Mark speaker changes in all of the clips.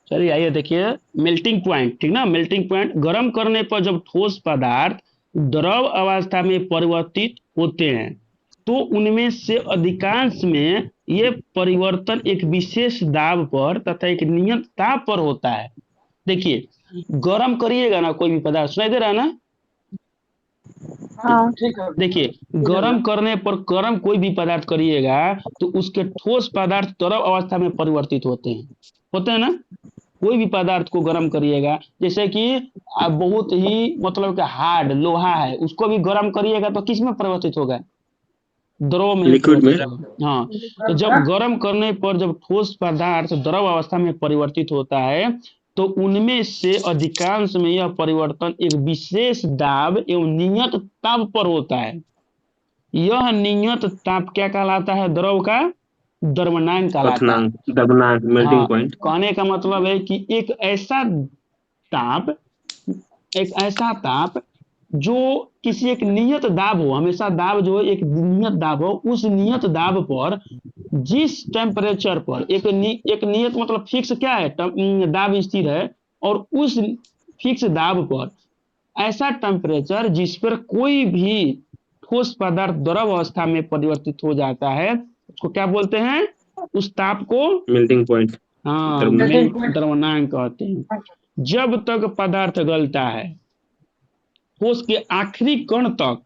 Speaker 1: चलिए आइए देखिए मेल्टिंग पॉइंट, ठीक ना। मेल्टिंग पॉइंट, गर्म करने पर जब ठोस पदार्थ द्रव अवस्था में परिवर्तित होते हैं तो उनमें से अधिकांश में ये परिवर्तन एक विशेष दाब पर तथा एक नियत ताप पर होता है। देखिए, गर्म करिएगा ना कोई भी पदार्थ, सुनाई दे रहा है ना।
Speaker 2: हाँ।
Speaker 1: देखिए, गर्म करने पर, गर्म कोई भी पदार्थ करिएगा तो उसके ठोस पदार्थ द्रव अवस्था में परिवर्तित होते हैं ना। कोई भी पदार्थ को गर्म करिएगा, जैसे कि बहुत ही मतलब कि हार्ड लोहा है, उसको भी गर्म करिएगा तो किस में परिवर्तित होगा? द्रव में ही
Speaker 3: लिक्विड में।
Speaker 1: परिवर्तित होगा। हाँ, तो जब गर्म करने पर जब ठोस पदार्थ द्रव अवस्था में परिवर्तित होता है तो उनमें से अधिकांश में यह परिवर्तन एक विशेष दाब एवं नियत ताप पर होता है। यह नियत ताप क्या कहलाता है? द्रव का द्रवनांक कहलाता है।
Speaker 3: क्वथनांक, दबनांक,
Speaker 1: हाँ,
Speaker 3: मेल्टिंग पॉइंट।
Speaker 1: कहने का मतलब है कि ताप एक ऐसा ताप जो किसी एक नियत दाब हो, हमेशा दाब जो है एक नियत दाब हो, उस नियत दाब पर जिस टेम्परेचर पर एक नियत मतलब फिक्स क्या है, दाब स्थिर है, और उस फिक्स दाब पर ऐसा टेम्परेचर जिस पर कोई भी ठोस पदार्थ द्रव अवस्था में परिवर्तित हो जाता है उसको क्या बोलते हैं? उस ताप को
Speaker 3: मेल्टिंग पॉइंट,
Speaker 1: हाँ
Speaker 3: दबनांक।
Speaker 1: द्रवनांक कहते हैं। जब तक पदार्थ गलता है ठोस के आखिरी कण तक,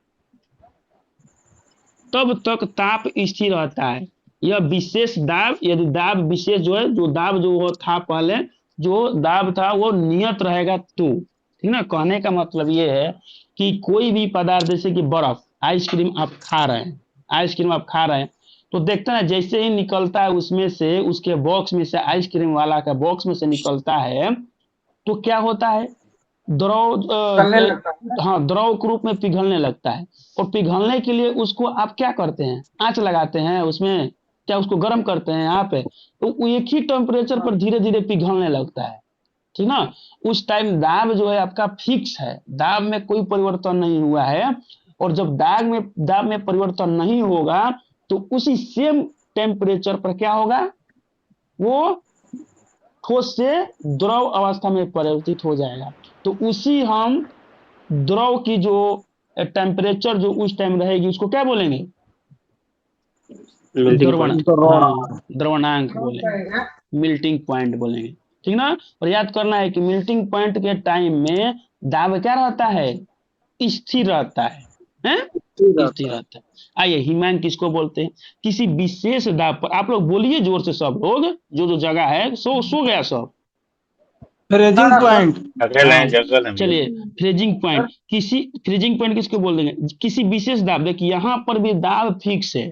Speaker 1: तब तक ताप स्थिर रहता है। यह विशेष दाब, यदि दाब विशेष जो है, जो दाब जो वो था पहले, जो दाब था वो नियत रहेगा तो, ठीक ना। कहने का मतलब ये है कि कोई भी पदार्थ, जैसे कि बर्फ, आइसक्रीम आप खा रहे हैं, आइसक्रीम आप खा रहे हैं तो देखते हैं जैसे ही निकलता है उसमें से, उसके बॉक्स में से, आइसक्रीम वाला का बॉक्स में से निकलता है तो क्या होता है? द्रव हाँ, द्रव के रूप में पिघलने लगता है। और पिघलने के लिए उसको आप क्या करते हैं? आंच लगाते हैं उसमें, क्या उसको गर्म करते हैं आप? तो वो एक ही टेम्परेचर पर धीरे धीरे पिघलने लगता है, ठीक ना। उस टाइम दाब जो है आपका फिक्स है, दाब में कोई परिवर्तन नहीं हुआ है। और जब दाब में परिवर्तन नहीं होगा तो उसी सेम टेम्परेचर पर क्या होगा? वो ठोस से द्रव अवस्था में परिवर्तित हो जाएगा। तो उसी हम द्रव की जो टेम्परेचर जो उस टाइम रहेगी उसको क्या बोलेंगे?
Speaker 3: मेल्टिंग
Speaker 1: द्रवण
Speaker 3: पॉइंट।
Speaker 1: हाँ, द्रवणांक बोलेंगे, मिल्टिंग पॉइंट बोलेंगे, ठीक ना। और याद करना है कि मिल्टिंग पॉइंट के टाइम में दाब क्या रहता है? स्थिर रहता है, हैं? स्थिर रहता है। आइए, हिमांक किसको बोलते हैं? किसी विशेष दाब पर, आप लोग बोलिए जोर से सब लोग, जो जो जगह है, सो गया सब।
Speaker 2: Freezing point.
Speaker 4: जगल
Speaker 1: हाँ,
Speaker 4: है, जगल है भैया।
Speaker 1: चलिए, फ्रीजिंग पॉइंट, फ्रीजिंग पॉइंट किसको बोल देंगे? किसी विशेष दाब, देखिए यहाँ पर भी दाब फिक्स है,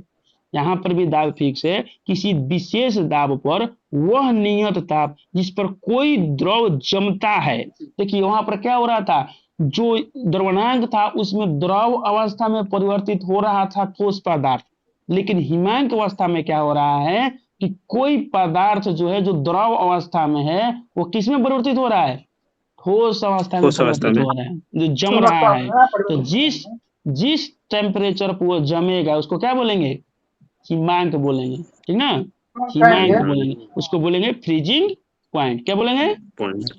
Speaker 1: यहाँ पर भी दाब फिक्स है। किसी विशेष दाब पर वह नियत ताप जिस पर कोई द्रव जमता है। देखिए वहां पर क्या हो रहा था? जो द्रवणांक था उसमें द्रव अवस्था में परिवर्तित हो रहा था ठोस पदार्थ, लेकिन हिमांक अवस्था में क्या हो रहा है कि कोई पदार्थ जो है जो द्रव अवस्था में है वो किस में परिवर्तित हो रहा है? ठोस अवस्था में
Speaker 3: ठोस अवस्था
Speaker 1: परिवर्तित
Speaker 3: में।
Speaker 1: हो रहा है, जो जम रहा है। तो जिस जिस टेम्परेचर पर वो जमेगा उसको क्या बोलेंगे? हिमांक बोलेंगे, ठीक ना। हिमांक बोलेंगे, उसको बोलेंगे फ्रीजिंग पॉइंट। क्या बोलेंगे?
Speaker 3: Point,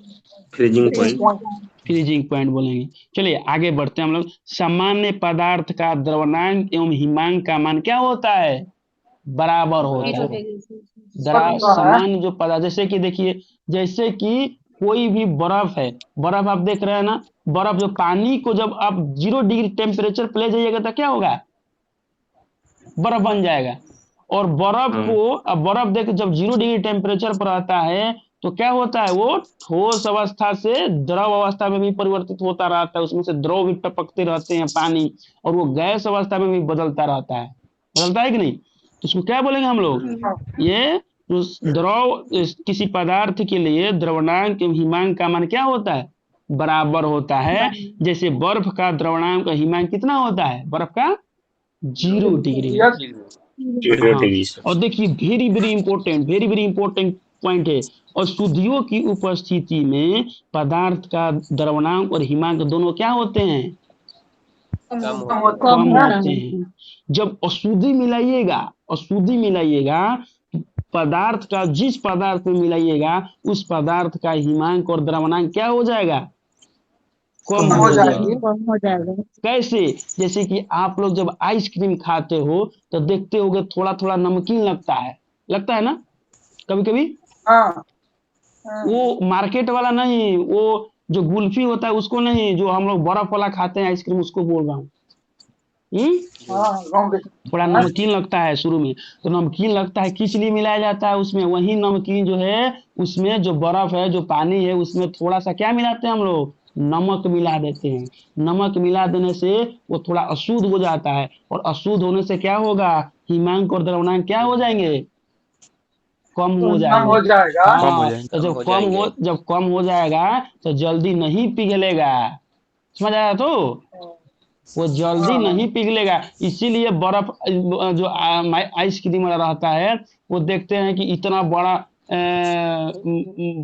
Speaker 3: freezing point.
Speaker 1: Freezing point बोलेंगे। चलिए आगे बढ़ते हैं हम लोग। सामान्य पदार्थ का द्रवनांक एवं हिमांक का मान क्या होता है? बराबर होता है। सामान्य जो पदार्थ, जैसे कि देखिए, जैसे कि कोई भी बर्फ है, बर्फ आप देख रहे हैं ना, बर्फ जो पानी को जब आप 0 डिग्री टेम्परेचर पे ले जाइएगा तो क्या होगा? बर्फ बन जाएगा। और बर्फ
Speaker 3: हाँ।
Speaker 1: को, अब बर्फ देख जब 0 डिग्री टेम्परेचर पर आता है तो क्या होता है? वो ठोस अवस्था से द्रव अवस्था में भी परिवर्तित होता रहता है, उसमें से द्रव भी टपकते रहते हैं पानी, और वो गैस अवस्था में भी बदलता है कि नहीं? तो उसको क्या बोलेंगे हम लोग? ये द्रव, किसी पदार्थ के लिए द्रवणांक एवं हिमांक का मान क्या होता है? बराबर होता है। जैसे बर्फ का द्रवणांक का हिमांक कितना होता है? बर्फ का 0 डिग्री होता है।
Speaker 4: जीरो
Speaker 1: हाँ,
Speaker 4: डिग्री
Speaker 1: और
Speaker 4: सेल्सियस।
Speaker 1: देखिए वेरी वेरी इंपॉर्टेंट पॉइंट है। अशुद्धियों की उपस्थिति में पदार्थ का द्रवणांक और हिमांक दोनों क्या होते हैं?
Speaker 2: कम
Speaker 1: कम
Speaker 2: होता
Speaker 1: होते
Speaker 2: है।
Speaker 1: हैं। जब अशुद्धि मिलाइएगा पदार्थ का, जिस पदार्थ में मिलाइएगा उस पदार्थ का हिमांक और द्रवणांक क्या हो जाएगा, कम
Speaker 2: कम
Speaker 1: हो
Speaker 2: हो
Speaker 1: जाएगा।
Speaker 2: जाएगा।
Speaker 4: कम हो जाएगा।
Speaker 1: कैसे? जैसे कि आप लोग जब आइसक्रीम खाते हो तो देखते होगे थोड़ा थोड़ा नमकीन लगता है ना कभी कभी।
Speaker 2: हाँ
Speaker 1: वो मार्केट वाला नहीं, वो जो गुल्फी होता है उसको नहीं, जो हम लोग बर्फ वाला खाते हैं आइसक्रीम उसको बोल रहा हूँ।
Speaker 2: हाँ गाँव के
Speaker 1: थोड़ा
Speaker 2: हाँ,
Speaker 1: नमकीन लगता है शुरू में, तो नमकीन लगता है किस लिए मिलाया जाता है उसमें, वही नमकीन जो है उसमें जो बर्फ है, जो पानी है, उसमें थोड़ा सा क्या मिलाते हैं हम लोग, नमक मिला देते हैं। नमक मिला देने से वो थोड़ा अशुद्ध हो जाता है, और अशुद्ध होने से क्या होगा, हिमांक और द्रवणांक क्या हो जाएंगे, कम हो
Speaker 2: कम
Speaker 1: जाएंगे।
Speaker 2: हो जाएगा।
Speaker 5: कम हो
Speaker 1: हाँ,
Speaker 5: जाएंगे।
Speaker 1: तो
Speaker 6: कम
Speaker 1: जब
Speaker 6: हो
Speaker 1: कम
Speaker 6: जाएंगे।
Speaker 1: हो जब कम हो जाएगा तो जल्दी नहीं पिघलेगा, समझ आया तो, वो जल्दी
Speaker 2: हाँ
Speaker 1: नहीं पिघलेगा। इसीलिए बर्फ जो आइसक्रीम वाला रहता है वो देखते हैं कि इतना बड़ा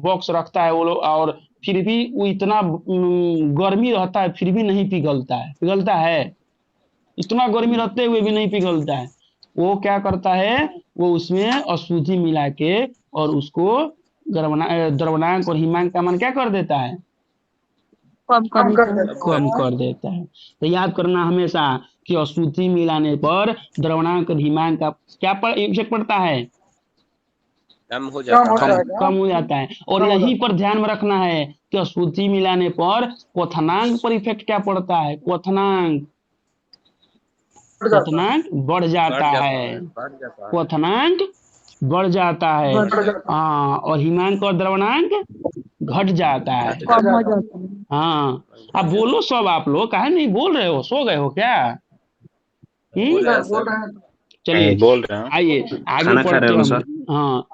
Speaker 1: बॉक्स रखता है वो लोग, और फिर भी वो इतना गर्मी रहता है फिर भी नहीं पिघलता है, इतना गर्मी रहते हुए भी नहीं पिघलता है। वो क्या करता है, वो उसमें अशुद्धि मिला के और उसको द्रवणांक और हिमांक का मान क्या कर देता है,
Speaker 4: कम कर
Speaker 2: कम कर
Speaker 4: देता है।
Speaker 2: देता
Speaker 1: कम
Speaker 2: है।
Speaker 1: कर देता है। तो याद करना हमेशा कि अशुद्धि मिलाने पर द्रवणांक और हिमांक का क्या इफेक्ट पड़ता है,
Speaker 6: कम हो
Speaker 2: कम
Speaker 6: जाता
Speaker 2: हो
Speaker 6: है।
Speaker 2: जाएगा।
Speaker 1: कम हो जाता है। और
Speaker 2: कम हो
Speaker 1: यहीं
Speaker 2: जाता
Speaker 1: पर ध्यान में रखना है कि अशुद्धि मिलाने पर क्वथनांक पर इफेक्ट क्या पड़ता है, क्वथनांक
Speaker 2: बढ़ जाता है।
Speaker 1: क्वथनांक बढ़ जाता है,
Speaker 6: बढ़ जाता है।
Speaker 1: क्वथनांक बढ़ जाता है।
Speaker 4: बढ़
Speaker 2: बढ़ जाता है।
Speaker 1: हाँ, और हिमांक और द्रवणांक घट जाता है।
Speaker 6: घट
Speaker 4: कम हो
Speaker 6: जाता
Speaker 4: जाता है।
Speaker 1: हाँ,
Speaker 6: है।
Speaker 1: अब बोलो सब, आप लोग काहे नहीं बोल रहे हो, सो गए हो क्या?
Speaker 6: बोल रहे हैं
Speaker 2: बोल
Speaker 6: सर।
Speaker 2: रहे हैं।
Speaker 1: चलिए
Speaker 5: बोल रहे हैं।
Speaker 1: आइए आगे
Speaker 3: खाना खा रहे
Speaker 1: पढ़ते
Speaker 3: हो
Speaker 1: हैं
Speaker 3: सर?
Speaker 1: हम। हाँ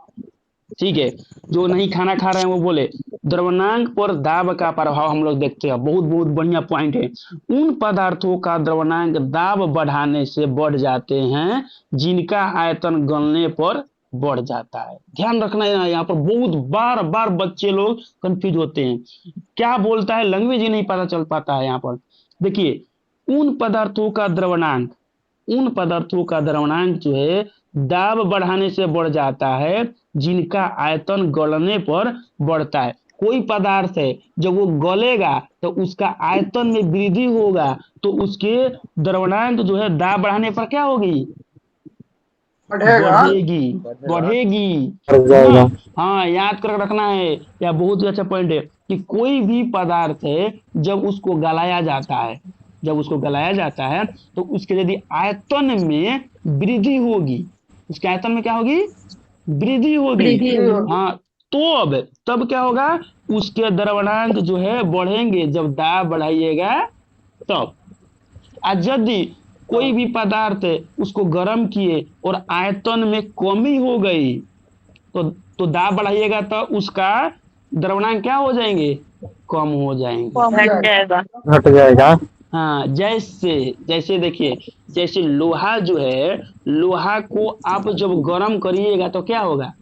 Speaker 1: ठीक है, जो नहीं खाना खा रहे हैं वो बोले, द्रवणांक पर दाब का प्रभाव हम लोग देखते हैं। बहुत बहुत बढ़िया पॉइंट है। उन पदार्थों का द्रवणांक दाब बढ़ाने से बढ़ जाते हैं जिनका आयतन गलने पर बढ़ जाता है। ध्यान रखना है, यहाँ पर बहुत बार बार बच्चे लोग कंफ्यूज होते हैं, क्या बोलता है लैंग्वेज ही नहीं पता चल पाता है। यहाँ पर देखिए, उन पदार्थों का द्रवणांक, उन पदार्थों का द्रवणांक जो है दाब बढ़ाने से बढ़ जाता है जिनका आयतन गलने पर बढ़ता है। कोई पदार्थ है जब वो गलेगा तो उसका आयतन में वृद्धि होगा, तो उसके द्रवणांक जो है दाब बढ़ाने पर क्या होगी,
Speaker 2: बढ़ेगा।
Speaker 1: बढ़ेगी, बढ़ेगी।
Speaker 2: बढ़ जाएगा।
Speaker 1: हाँ, याद कर रखना है, यह बहुत ही अच्छा पॉइंट है कि कोई भी पदार्थ है जब उसको गलाया जाता है, जब उसको गलाया जाता है तो उसके यदि आयतन में वृद्धि होगी, उसके आयतन में क्या होगी, वृद्धि होगी।
Speaker 4: वृद्धि होगी।
Speaker 1: हाँ, तो अब तब क्या होगा, उसके द्रवणांक जो है बढ़ेंगे जब दाब बढ़ाइएगा तब। आज यदि कोई भी पदार्थ है उसको गर्म किए और आयतन में कमी हो गई, तो तो दाब बढ़ाइएगा तो उसका द्रवणांक क्या हो जाएंगे, कम हो जाएंगे।
Speaker 4: कम
Speaker 2: घट
Speaker 4: हो
Speaker 2: जाएगा।
Speaker 4: जाएगा।
Speaker 2: घट जाएगा।
Speaker 1: हाँ, जैसे जैसे देखिए, जैसे लोहा जो है, लोहा को आप जब गर्म करिएगा तो क्या होगा,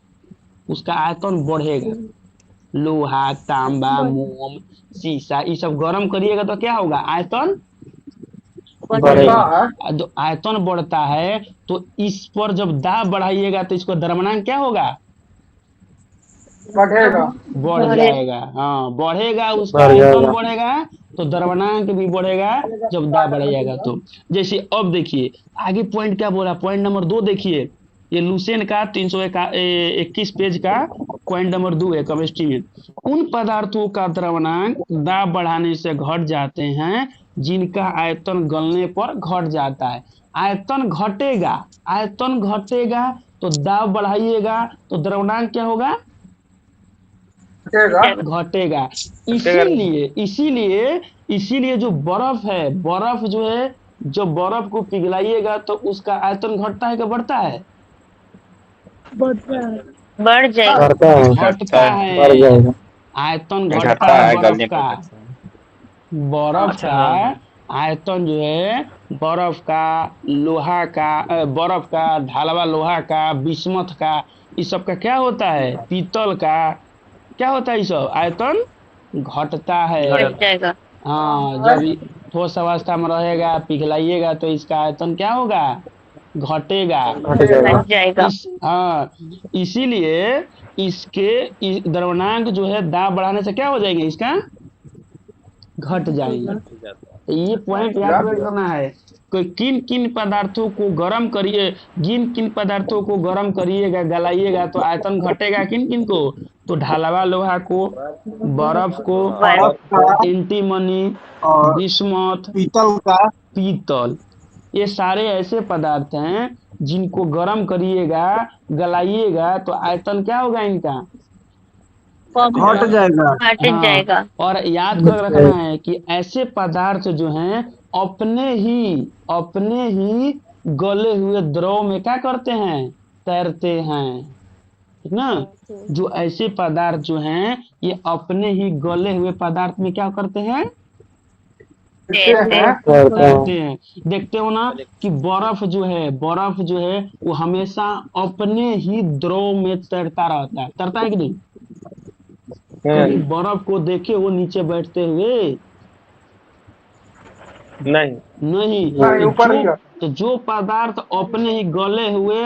Speaker 1: उसका आयतन बढ़ेगा। लोहा, तांबा, मोम, शीशा, ये सब गर्म करिएगा तो क्या होगा, आयतन
Speaker 2: बढ़ता
Speaker 1: बढ़ेगा।
Speaker 2: है।
Speaker 1: जो आयतन बढ़ता है तो इस पर जब दाब बढ़ाइएगा तो इसको द्रवणांक क्या होगा,
Speaker 2: बढ़ेगा।
Speaker 1: बढ़
Speaker 4: बढ़े-
Speaker 1: जाएगा। हाँ, बढ़ेगा, उसका
Speaker 2: बढ़
Speaker 1: आयतन
Speaker 2: जाएगा।
Speaker 1: बढ़ेगा तो द्रवणांक भी बढ़ेगा जब दाब बढ़ाइएगा तो। जैसे अब देखिए आगे पॉइंट क्या बोला, पॉइंट नंबर 2 देखिए, ये लुसेन का 321 पेज का पॉइंट नंबर 2 है केमिस्ट्री में। उन पदार्थों का द्रवणांक दाब बढ़ाने से घट जाते हैं जिनका आयतन गलने पर घट जाता है। आयतन घटेगा, आयतन घटेगा तो दाब बढ़ाइएगा तो द्रवणांक क्या होगा,
Speaker 2: घटेगा।
Speaker 1: घटेगा। इसीलिए इसीलिए इसीलिए जो बर्फ है, बर्फ जो है, जब बर्फ को पिघलाइएगा तो उसका आयतन घटता है कि बढ़ता है,
Speaker 4: बढ़ जाएगा।
Speaker 2: बढ़ता है।
Speaker 1: घटता है।
Speaker 2: बढ़ जाएगा।
Speaker 1: आयतन घटता
Speaker 5: घटता
Speaker 1: है
Speaker 5: है,
Speaker 1: बर्फ
Speaker 5: गलने
Speaker 1: का,
Speaker 5: पर घटता है।
Speaker 1: बर्फ
Speaker 5: अच्छा,
Speaker 1: का
Speaker 5: हाँ हाँ।
Speaker 1: आयतन जो है, बर्फ का, लोहा का, बर्फ का, ढालवा लोहा का, बिस्मथ का, इस सब का क्या होता है, पीतल का, क्या होता है, ये सब आयतन घटता है।
Speaker 4: घट जाएगा।
Speaker 1: हाँ, जब ठोस अवस्था में रहेगा पिघलाइएगा तो इसका आयतन क्या होगा, घटेगा।
Speaker 2: घट जाएगा।
Speaker 4: घट जाएगा।
Speaker 1: हाँ, इसीलिए द्रव्यमानांक जो है दाब बढ़ाने से क्या हो जाएंगे, इसका घट जाएंगे।
Speaker 6: घट जाता है।
Speaker 1: तो ये पॉइंट याद रखना है। कोई किन किन पदार्थों को गर्म करिए, किन किन पदार्थों को गर्म करिएगा, गलाइएगा तो आयतन घटेगा। किन किन को? तो ढालवा लोहा को, बर्फ को,
Speaker 2: बर्फ का
Speaker 1: एंटीमनी,
Speaker 2: और
Speaker 1: बिस्मथ,
Speaker 2: पीतल का।
Speaker 1: पीतल, ये सारे ऐसे पदार्थ हैं जिनको गर्म करिएगा, गलाइएगा तो आयतन क्या होगा इनका?
Speaker 4: कम
Speaker 2: घट जाएगा।
Speaker 4: घट
Speaker 1: हाँ,
Speaker 4: जाएगा।
Speaker 1: और याद कर रखना है कि ऐसे पदार्थ जो हैं अपने ही गले हुए द्रव में क्या करते हैं? तैरते हैं, ठीक ना। जो ऐसे पदार्थ जो हैं ये अपने ही गले हुए पदार्थ में क्या करते हैं?
Speaker 2: देखते हैं।
Speaker 1: तैरते हैं। देखते हो ना कि बर्फ जो है वो हमेशा अपने ही द्रव में तैरता रहता है। तैरता है कि नहीं? कभी बर्फ को देखे वो नीचे बैठते हुए?
Speaker 6: नहीं।
Speaker 1: नहीं।
Speaker 2: नहीं, ऊपर ही जाता
Speaker 1: तो जो पदार्थ अपने ही गले हुए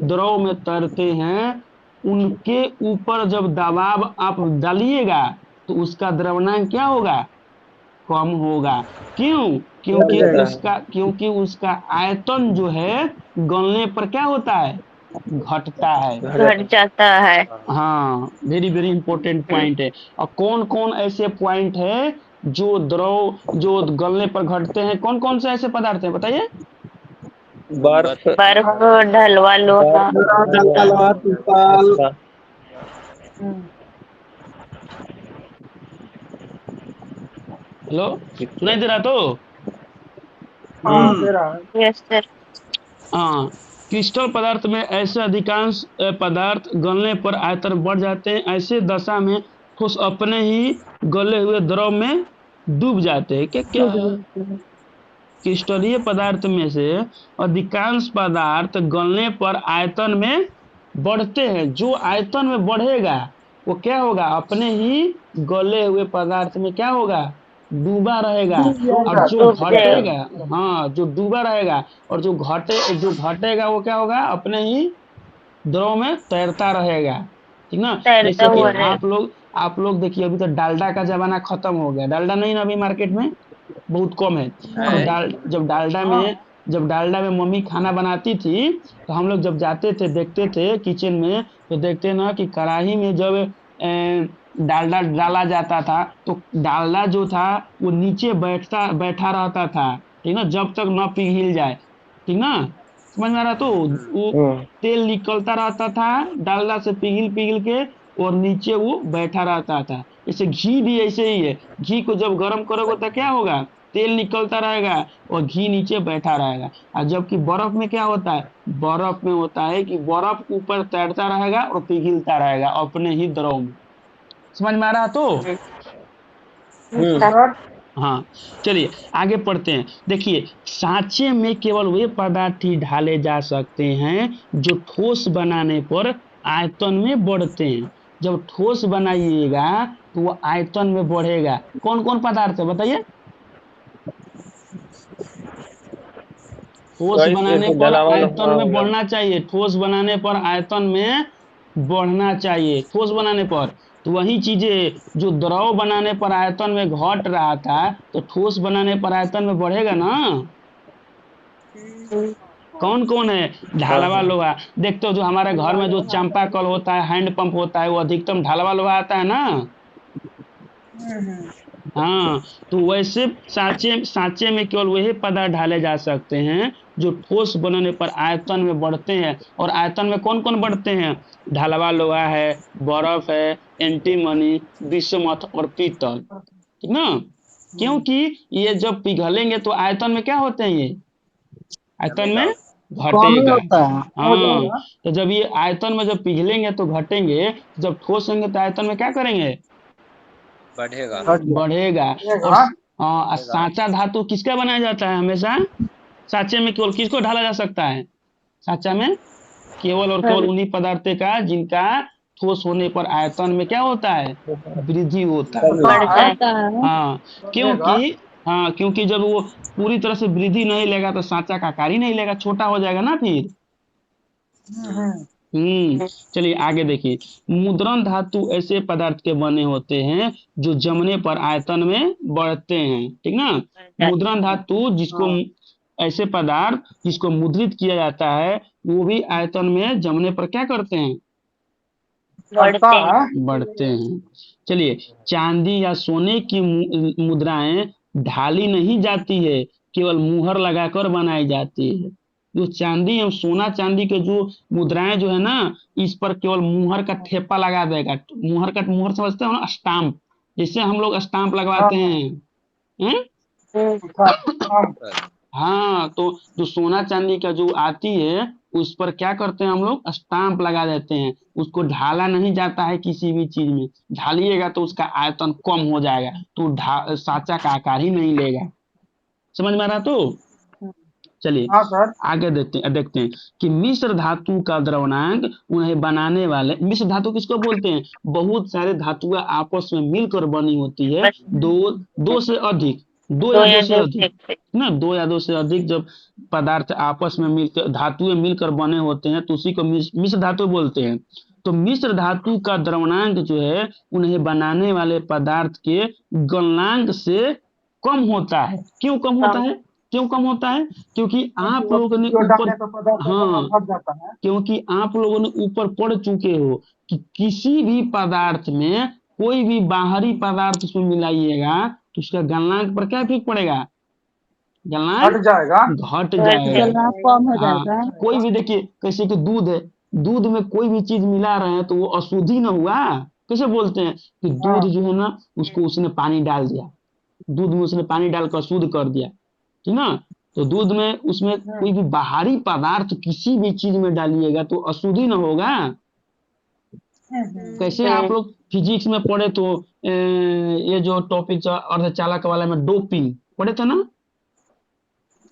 Speaker 1: द्रव में तैरते हैं उनके ऊपर जब दबाव आप डालिएगा तो उसका द्रव्यमान क्या होगा? कम होगा। क्यों? क्योंकि उसका आयतन जो है गलने पर क्या होता है? घटता है।
Speaker 4: घट जाता है।
Speaker 1: हाँ, वेरी वेरी इंपॉर्टेंट पॉइंट है। और कौन कौन ऐसे पॉइंट है जो गलने पर घटते हैं? कौन कौन से ऐसे पदार्थ हैं बताइए?
Speaker 6: बर्फ।
Speaker 4: बर्फ, ढलवा लोहा।
Speaker 2: है। पीतल।
Speaker 1: हेलो, सुनाई दे रहा तो?
Speaker 2: हाँ, दे रहा है।
Speaker 4: Yes sir.
Speaker 1: हाँ, क्रिस्टल पदार्थ में ऐसे अधिकांश पदार्थ गलने पर आयतन बढ़ जाते हैं। ऐसे दशा में ठोस अपने ही गले हुए द्रव में डूब जाते हैं। क्या क्या क्रिस्टलीय पदार्थ में से अधिकांश पदार्थ गलने पर आयतन में बढ़ते हैं। जो आयतन में बढ़ेगा वो क्या होगा? अपने ही गले हुए पदार्थ में क्या होगा? डूबा रहेगा। और जो
Speaker 4: डूब जाएगा।
Speaker 1: घटेगा, हाँ, जो डूबा रहेगा और जो घटेगा वो क्या होगा? अपने ही द्रव में तैरता रहेगा, ठीक ना।
Speaker 4: तैरता
Speaker 1: जैसे कि
Speaker 4: हुआ रहेगा।
Speaker 1: आप लोग देखिए, अभी तो डालडा का जमाना खत्म हो गया। डालडा नहीं ना अभी मार्केट में, बहुत कम है। तो जब डालडा में मम्मी खाना बनाती थी तो हम लोग जब जाते थे देखते थे किचन में, तो देखते ना कि कढ़ाई में जब डालडा डाला जाता था तो डालडा जो था वो नीचे बैठा रहता था, ठीक ना, जब तक न पिघल जाए, ठीक ना। समझ में आ रहा? तो वो तेल निकलता रहता था डालडा से पिघल पिघल के, और नीचे वो बैठा रहता था। जैसे घी भी ऐसे ही है। घी को जब गर्म करोगे तो क्या होगा? तेल निकलता रहेगा और घी नीचे बैठा रहेगा। और जबकि बर्फ में क्या होता है? बर्फ में होता है कि बर्फ ऊपर तैरता रहेगा और पिघलता रहेगा अपने ही द्रव में। समझ में आ रहा तो?
Speaker 2: सर।
Speaker 1: हाँ, चलिए आगे पढ़ते हैं। देखिए, सांचे में केवल वे पदार्थ ही ढाले जा सकते हैं जो ठोस बनाने पर आयतन में बढ़ते हैं। जब ठोस बनाइएगा तो वो आयतन में बढ़ेगा। कौन कौन पदार्थ है बताइए? ठोस बनाने पर आयतन में बढ़ना चाहिए। ठोस बनाने पर आयतन में बढ़ना चाहिए। ठोस बनाने पर तो वही चीजें जो द्रव बनाने पर आयतन में घट रहा था तो ठोस बनाने पर आयतन में बढ़ेगा ना। कौन कौन है? ढालवा लोहा। देखते हो जो हमारे घर में जो चंपा कल होता है, हैंड पंप होता है, वो अधिकतम ढालवा लोहा आता है ना। हाँ, तो वैसे सांचे सांचे में केवल वही पदार्थ ढाले जा सकते हैं जो ठोस बनने पर आयतन में बढ़ते हैं। और आयतन में कौन कौन बढ़ते हैं? ढालवा लोहा है, बर्फ है, एंटीमनी, बिस्मथ और पीतल, ठीक ना। क्योंकि ये जब पिघलेंगे तो आयतन में क्या होते हैं? ये आयतन में
Speaker 2: कम ही
Speaker 1: घटेगा।
Speaker 2: होता है।
Speaker 1: हाँ, तो जब ये आयतन में जब पिघलेंगे तो घटेंगे, जब ठोस होंगे तो आयतन में क्या करेंगे?
Speaker 6: बढ़ेगा।
Speaker 1: बढ़ेगा। और
Speaker 2: बढ़ेगा।
Speaker 1: सांचा धातु किसका बनाया जाता है हमेशा? सांचे में केवल किसको ढाला जा सकता है? सांचा में केवल और केवल उन्हीं पदार्थ का जिनका ठोस होने पर आयतन में क्या होता है? वृद्धि होता है।
Speaker 4: बढ़ जाता है।
Speaker 1: हाँ,
Speaker 2: बढ़ेगा।
Speaker 1: क्योंकि हाँ, क्योंकि जब वो पूरी तरह से वृद्धि नहीं लेगा तो सांचा का आकार ही नहीं लेगा, छोटा हो जाएगा ना फिर।
Speaker 2: हम्म,
Speaker 1: चलिए आगे देखिए। मुद्रण धातु ऐसे पदार्थ के बने होते हैं जो जमने पर आयतन में बढ़ते हैं, ठीक ना। मुद्रण धातु जिसको
Speaker 2: हाँ
Speaker 1: ऐसे पदार्थ जिसको मुद्रित किया जाता है वो भी आयतन में जमने पर क्या करते हैं,
Speaker 2: बढ़ता
Speaker 4: बढ़ते हैं।
Speaker 2: है।
Speaker 1: बढ़ते हैं। चलिए, चांदी या सोने की मुद्राएं ढाली नहीं जाती है, केवल मुहर लगाकर बनाई जाती है। जो चांदी और सोना चांदी के जो मुद्राएं जो है ना, इस पर केवल मुहर का ठेपा लगा देगा। मुहर समझते हो ना, स्टाम्प, जैसे हम लोग स्टाम्प
Speaker 2: हाँ
Speaker 1: लगवाते हैं, हैं?
Speaker 2: था, हाँ
Speaker 1: हाँ, तो जो सोना चांदी का जो आती है उस पर क्या करते हैं हम लोग, स्टाम्प लगा देते हैं। उसको ढाला नहीं जाता है किसी भी चीज में, ढालिएगा तो उसका आयतन कम हो जाएगा, तो साचा का आकार ही नहीं लेगा। समझ में आ रहा तो। चलिए
Speaker 2: हाँ सर।
Speaker 1: आगे देखते हैं कि मिश्र धातु का द्रवणांक उन्हें बनाने वाले, मिश्र धातु किसको बोलते हैं, बहुत सारे धातुएं आपस में मिलकर बनी होती है,
Speaker 4: बस
Speaker 1: दो दो से अधिक, दो
Speaker 4: दो
Speaker 1: या
Speaker 4: या
Speaker 1: दो से
Speaker 4: दो
Speaker 1: अधिक,
Speaker 4: से
Speaker 1: ना, दो या दो से अधिक जब पदार्थ आपस में मिलकर, धातुएं मिलकर बने होते हैं तो उसी को मिश्र धातु बोलते हैं। तो मिश्र धातु का द्रवणांक जो है उन्हें बनाने वाले पदार्थ के गलनांक से कम होता है। क्यों कम होता
Speaker 4: कम।
Speaker 1: है, क्यों कम होता है, क्योंकि
Speaker 2: क्योंकि
Speaker 1: आप
Speaker 2: वो
Speaker 1: लोगों ने
Speaker 2: जो
Speaker 1: ऊपर,
Speaker 2: डालने पर पदार्थ का
Speaker 1: हाँ,
Speaker 2: घट जाता है।
Speaker 1: क्योंकि आप लोगों ने ऊपर पढ़ चुके हो कि किसी भी पदार्थ में कोई भी बाहरी पदार्थ उसमें मिलाइएगा तो उसका गलनांक पर क्या इफेक्ट पड़ेगा,
Speaker 2: घट
Speaker 1: गलनांक
Speaker 2: जाएगा।
Speaker 1: घट
Speaker 4: घट
Speaker 1: जाएगा।
Speaker 4: जाएगा।
Speaker 5: कम हो
Speaker 1: हाँ,
Speaker 5: जाएगा।
Speaker 1: कोई भी देखिए, कैसे कि दूध है, दूध में कोई भी चीज मिला रहे हैं तो वो अशुद्धि ना हुआ। कैसे बोलते हैं कि दूध
Speaker 2: हाँ
Speaker 1: जो है ना उसको उसने पानी डाल दिया, दूध में उसने पानी डालकर शुद्ध कर दिया, ठीक ना। तो दूध में उसमें कोई भी बाहरी पदार्थ किसी भी चीज में डालिएगा तो अशुद्धि ना होगा। कैसे आप लोग फिजिक्स में पढ़े तो ये जो टॉपिक अर्धचालक वाला में डोपिंग पढ़े थे ना,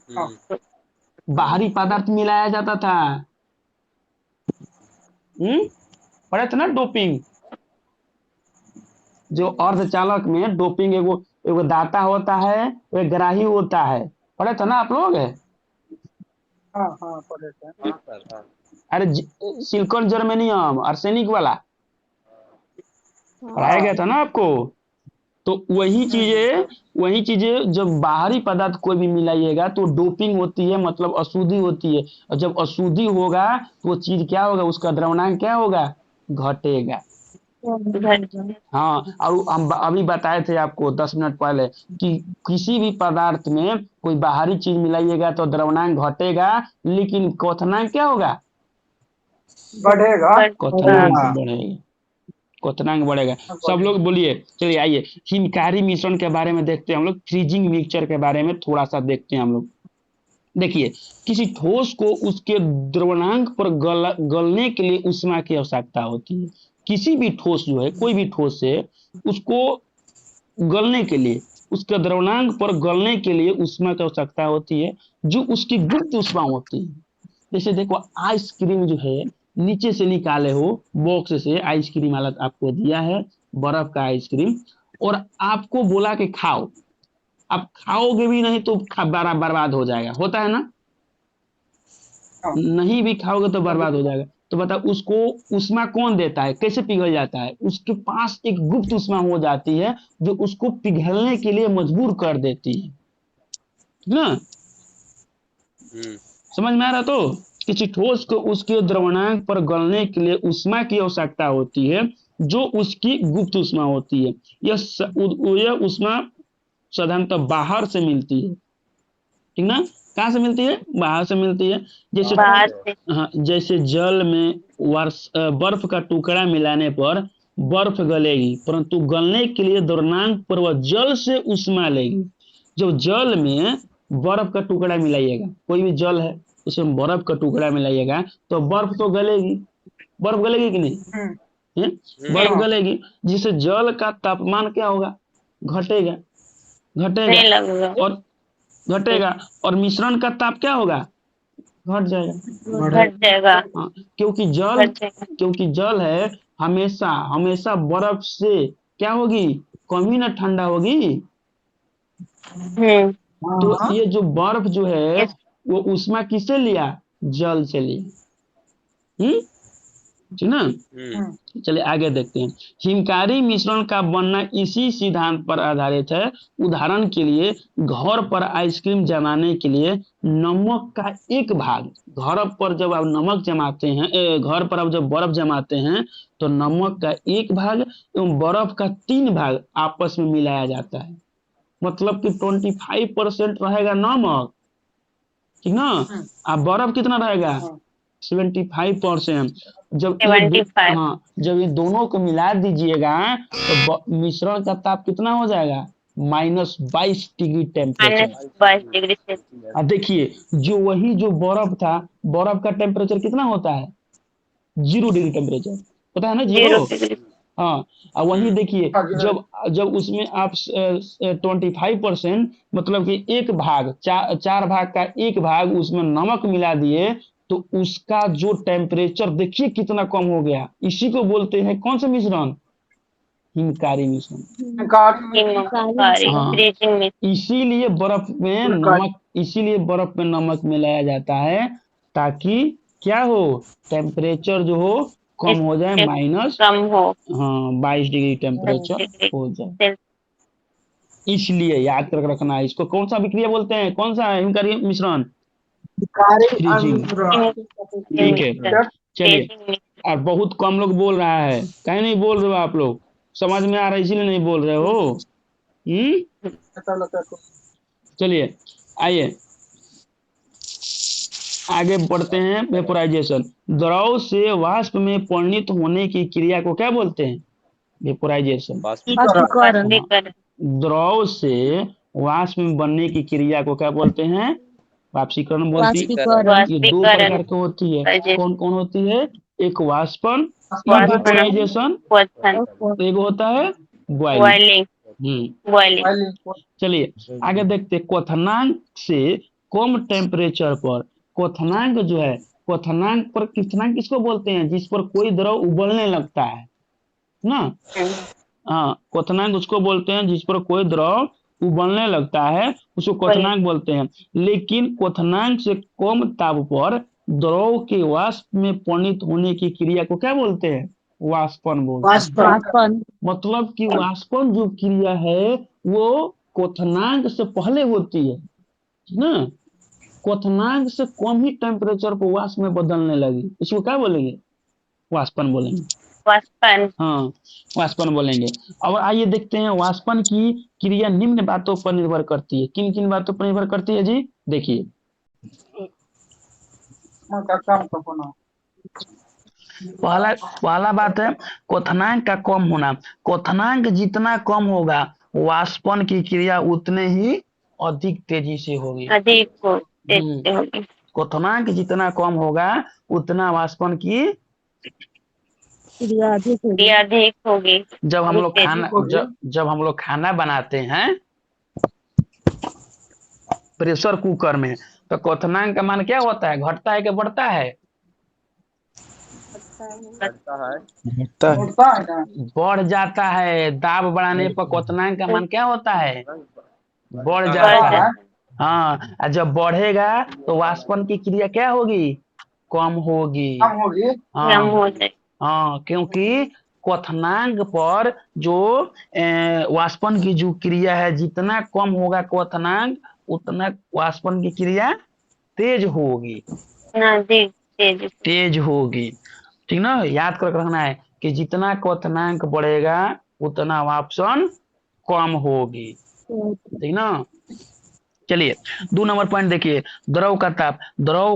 Speaker 2: हाँ
Speaker 1: बाहरी पदार्थ मिलाया जाता था। पढ़े थे ना डोपिंग, जो अर्धचालक में डोपिंग, एगो एगो दाता होता है, एक ग्राही होता है। पढ़े थे ना आप लोग।
Speaker 2: हाँ हाँ पढ़े थे।
Speaker 6: हाँ सर हाँ।
Speaker 1: अरे सिलिकॉन जर्मेनियम आर्सेनिक वाला पढ़ाया
Speaker 2: हाँ
Speaker 1: गया था ना आपको। तो वही चीजें जब बाहरी पदार्थ कोई भी मिलाइएगा तो डोपिंग होती है, मतलब अशुद्धि होती है। और जब अशुद्धि होगा तो वो चीज क्या होगा, उसका द्रव्यमान क्या होगा, घटेगा।
Speaker 4: घट
Speaker 1: हाँ, और हम अभी बताए थे आपको 10 मिनट पहले कि किसी भी पदार्थ में कोई बाहरी चीज मिलाइएगा तो द्रव्यमान घटेगा, लेकिन क्वथनांक क्या होगा,
Speaker 2: बढ़ेगा।
Speaker 1: क्वथनांक
Speaker 2: हाँ
Speaker 1: बढ़ेगा, क्वथनांक बढ़ेगा। सब लोग बोलिए। चलिए आइए हिमकारी मिश्रण के बारे में देखते हैं हम लोग, फ्रीजिंग मिक्सचर के बारे में थोड़ा सा देखते हैं हम लोग। देखिए, किसी ठोस को उसके द्रवणांक पर गलने के लिए उष्मा की आवश्यकता होती है। किसी भी ठोस जो है, कोई भी ठोस है, उसको गलने के लिए, उसके द्रवणांक पर गलने के लिए उष्मा की आवश्यकता होती है, जो उसकी गुप्त उष्मा होती है। जैसे देखो, आइसक्रीम जो है, नीचे से निकाले हो बॉक्स से, आइसक्रीम वाला आपको दिया है बर्फ का आइसक्रीम, और आपको बोला कि खाओ। आप खाओगे भी नहीं तो बर्बाद हो जाएगा, होता है ना,
Speaker 2: हाँ
Speaker 1: नहीं भी खाओगे तो बर्बाद हो जाएगा। तो बताओ उसको उष्मा कौन देता है, कैसे पिघल जाता है, उसके पास एक गुप्त उष्मा हो जाती है जो उसको पिघलने के लिए मजबूर कर देती है, ठीक ना। समझ में आ रहा तो। किसी ठोस को उसके द्रवणांक पर गलने के लिए उष्मा की आवश्यकता होती है, जो उसकी गुप्त उष्मा होती है। यह उष्मा साधारणतः बाहर से मिलती है, ठीक ना। कहाँ से मिलती है, बाहर से मिलती है। जैसे,
Speaker 4: बाहर से।
Speaker 1: हाँ, जैसे जल में बर्फ का टुकड़ा मिलाने पर बर्फ गलेगी, परंतु गलने के लिए द्रवणांक पर वह जल से उष्मा लेगी। जो जल में बर्फ का टुकड़ा मिलाइएगा, कोई भी जल है उसमें बर्फ का टुकड़ा मिलाइएगा तो बर्फ तो गलेगी, बर्फ गलेगी कि नहीं, है? बर्फ
Speaker 2: हाँ
Speaker 1: गलेगी, जिससे जल का तापमान क्या होगा, घटेगा, घटेगा।
Speaker 4: नहीं लगेगा।
Speaker 1: और घटेगा, और मिश्रण का ताप क्या होगा, घट जाएगा।
Speaker 4: घट जाएगा।
Speaker 1: हाँ, क्योंकि जल,
Speaker 4: घट जाएगा।
Speaker 1: क्योंकि जल है, हमेशा हमेशा बर्फ से क्या होगी, कम ही ना ठंडा होगी, तो
Speaker 2: हाँ
Speaker 1: ये जो बर्फ जो है
Speaker 4: इस
Speaker 1: वो ऊष्मा किससे लिया? जल से लिया। ठीक ना? चलिए आगे देखते हैं। हिमकारी मिश्रण का बनना इसी सिद्धांत पर आधारित है। उदाहरण के लिए घर पर आइसक्रीम जमाने के लिए नमक का एक भाग, घर पर जब आप नमक जमाते हैं, घर पर आप जब बर्फ जमाते हैं तो नमक का एक भाग एवं बर्फ का 3 भाग आपस में मिलाया जाता है। मतलब कि 25% रहेगा नमक, ठीक ना? अब बर्फ कितना रहेगा? 75%। जब ये
Speaker 4: 75
Speaker 1: हाँ, जब ये दोनों को मिला दीजिएगा तो मिश्रण का ताप कितना हो जाएगा? -22 डिग्री टेम्परेचर।
Speaker 4: -22 degree Celsius.
Speaker 1: अब देखिए, जो बर्फ था, बर्फ का टेम्परेचर कितना होता है? 0 डिग्री टेम्परेचर, पता है ना? 0।
Speaker 4: 0 डिग्री।
Speaker 1: हाँ, और वहीं देखिए, जब जब उसमें आप 25%, मतलब कि एक भाग, 4 भाग का एक भाग उसमें नमक मिला दिए तो उसका जो टेम्परेचर देखिए कितना कम हो गया। इसी को बोलते हैं कौन सा मिश्रण? हिमकारी मिश्रण।
Speaker 4: हिमकारी
Speaker 1: हाँ,
Speaker 4: फ्रीजिंग में।
Speaker 1: इसीलिए बर्फ में नमक मिलाया जाता है ताकि क्या हो? टेम्परेचर जो हो कम हो जाए,
Speaker 4: इससे
Speaker 1: माइनस
Speaker 4: कम हो।
Speaker 1: 22 डिग्री
Speaker 4: 10
Speaker 1: टेम्परेचर
Speaker 4: डिग्री
Speaker 1: हो जाए।
Speaker 4: सेल्सियस।
Speaker 1: इसलिए याद करके रखना है इसको। कौन सा विक्रिया बोलते हैं? कौन सा हिमकारी मिश्रण?
Speaker 2: हिमकारी
Speaker 1: फ्रीजिंग।
Speaker 2: मिश्रण।
Speaker 1: ठीक है, चलिए।
Speaker 4: फ्रीजिंग में।
Speaker 1: और बहुत कम लोग बोल रहा है, कहीं नहीं बोल रहे हो आप लोग? समझ में आ रहा है इसीलिए नहीं बोल रहे हो।
Speaker 2: ऐसा लगता है
Speaker 1: चलिए आइए आगे बढ़ते हैं। वेपोराइजेशन। द्रव से वाष्प में परिणत होने की क्रिया को क्या बोलते हैं? वेपोराइजेशन।
Speaker 2: वाष्पीकरण।
Speaker 4: वाष्पीकरण।
Speaker 1: द्रव से वाष्प में बनने की क्रिया को क्या बोलते हैं? वाष्पीकरण बोलती है। ये 2
Speaker 4: वाष्पीकरण।
Speaker 1: प्रकार की होती है। कौन कौन होती है? एक वाष्पन
Speaker 4: वाष्पन।
Speaker 1: वेपोराइजेशन,
Speaker 4: क्वथन।
Speaker 1: एक होता है बॉइलिंग।
Speaker 4: बॉइलिंग। बॉइलिंग।
Speaker 1: चलिए आगे देखते हैं। क्वथनांक से कम टेम्परेचर पर, क्वथनांक जो है, क्वथनांक किसको बोलते हैं? जिस पर कोई द्रव उबलने लगता है ना? हाँ, क्वथनांक उसको बोलते हैं जिस पर कोई द्रव उबलने लगता है, उसको क्वथनांक बोलते हैं। लेकिन क्वथनांक से कम ताप पर द्रव के वाष्प में परिणत होने की क्रिया को क्या बोलते हैं? वाष्पन बोलते हैं।
Speaker 2: वाष्पन।
Speaker 1: मतलब कि वाष्पन जो क्रिया है वो क्वथनांक से पहले होती है ना? क्वथनांक से कम ही टेम्परेचर पर वाष्प में बदलने लगी, इसको क्या बोलेंगे? वाष्पन बोलेंगे।
Speaker 4: वाष्पन।
Speaker 1: हाँ, वाष्पन बोलेंगे। और आइए देखते हैं, वाष्पन की क्रिया निम्न बातों पर निर्भर करती है। किन किन बातों पर निर्भर करती है जी? देखिए, पहला बात है क्वथनांक का कम होना। क्वथनांक जितना कम होगा वाष्पन की क्रिया उतने ही अधिक तेजी से होगी।
Speaker 4: अधिक हो तेजी से होगी।
Speaker 1: क्वथनांक जितना कम होगा उतना वाष्पन की
Speaker 4: क्रिया अधिक होगी।
Speaker 1: जब हम
Speaker 4: अधिक
Speaker 1: लोग
Speaker 4: तेजी।
Speaker 1: खाना जब हम लोग खाना बनाते हैं प्रेशर कुकर में, तो क्वथनांक का मान क्या होता है? घटता है कि बढ़ता है? बढ़ जाता है। दाब बढ़ाने पर क्वथनांक का मान क्या होता है? बढ़ जाता है। हाँ, और जब बढ़ेगा तो वाष्पन की क्रिया क्या होगी? कम होगी।
Speaker 4: कम हो जाए।
Speaker 1: हाँ, क्योंकि क्वथनांक पर जो वाष्पन की जो क्रिया है, जितना कम होगा क्वथनांक उतना वाष्पन की क्रिया तेज होगी।
Speaker 4: अधिक तेजी से।
Speaker 1: तेज होगी, ठीक ना? याद कर रखना है कि जितना क्वथनांक बढ़ेगा उतना वाष्पन कम होगी, ठीक ना? चलिए 2 नंबर पॉइंट देखिए। द्रव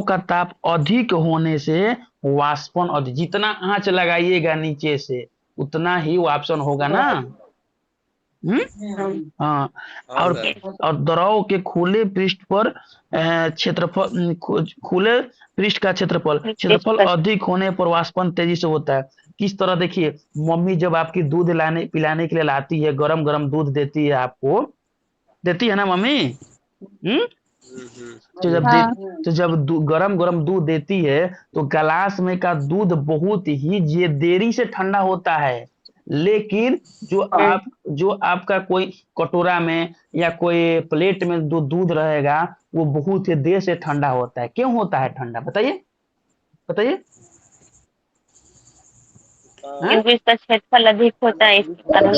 Speaker 1: का ताप अधिक होने से वाष्पन अधिक। जितना आंच लगाइएगा नीचे से उतना ही वाष्पन होगा ना? हाँ। और द्रव के खुले पृष्ठ पर क्षेत्रफल, खुले पृष्ठ का क्षेत्रफल अधिक होने पर वाष्पन तेजी से होता है। किस तरह? देखिए, मम्मी जब आपकी दूध पिलाने के लिए लाती है, गरम गरम दूध देती है आपको, देती है ना मम्मी? तो जब गरम गरम दूध देती है तो गिलास में का दूध बहुत ही देरी से ठंडा होता है। लेकिन जो आपका कोई कटोरा में या कोई प्लेट में जो दूध रहेगा वो बहुत ही देर से ठंडा होता है। क्यों होता है ठंडा, बताइए बताइए। हाँ
Speaker 4: क्योंकि इसका क्षेत्रफल अधिक होता है, इसके कारण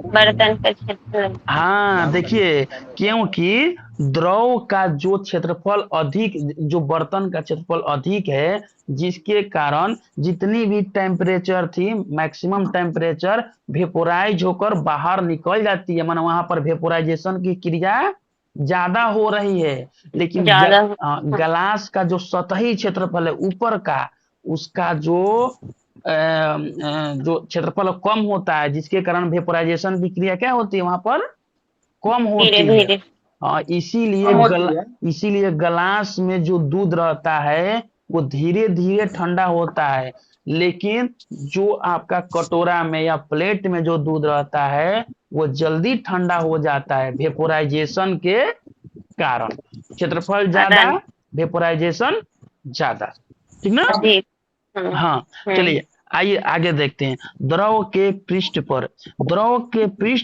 Speaker 4: बर्तन का क्षेत्रफल।
Speaker 1: हाँ, देखिए, क्योंकि द्रव का जो क्षेत्रफल अधिक, जो बर्तन का क्षेत्रफल अधिक है, जिसके कारण जितनी भी टेम्परेचर थी मैक्सिमम टेम्परेचर वेपोराइज होकर बाहर निकल जाती है, माना वहां पर वेपोराइजेशन की क्रिया ज्यादा हो रही है। लेकिन
Speaker 4: ज्यादा
Speaker 1: गलास का जो सतही क्षेत्रफल है ऊपर का, उसका जो क्षेत्रफल कम होता है, जिसके कारण वेपोराइजेशन की क्रिया क्या होती है वहां पर, कम
Speaker 4: धीरे
Speaker 1: होती है।
Speaker 4: धीरे।
Speaker 1: इसीलिए गलास में जो दूध रहता है वो धीरे धीरे ठंडा होता है। लेकिन जो आपका कटोरा में या प्लेट में जो दूध रहता है वो जल्दी ठंडा हो जाता है वेपोराइजेशन के कारण। क्षेत्रफल ज्यादा,
Speaker 4: कारण
Speaker 1: वेपोराइजेशन ज्यादा, ठीक ना।
Speaker 4: अधिक।
Speaker 1: हाँ, चलिए आइए आगे देखते हैं। द्रव के पृष्ठ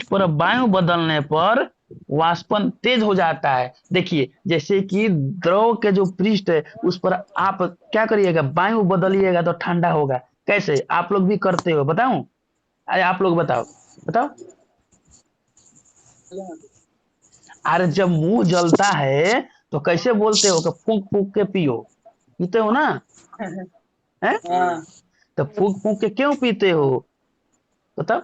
Speaker 1: पर वायु बदलने पर वाष्पन तेज हो जाता है। देखिए, जैसे कि द्रव के जो पृष्ठ है उस पर आप क्या करिएगा, वायु बदलिएगा तो ठंडा होगा। कैसे, आप लोग भी करते हो, बताऊं? अरे आप लोग बताओ बताओ। अरे जब मुंह जलता है तो कैसे बोलते हो कि फूंक फूंक के पियो, पीते हो ना, है? तो फूंक फूंक के क्यों पीते हो, बताओ?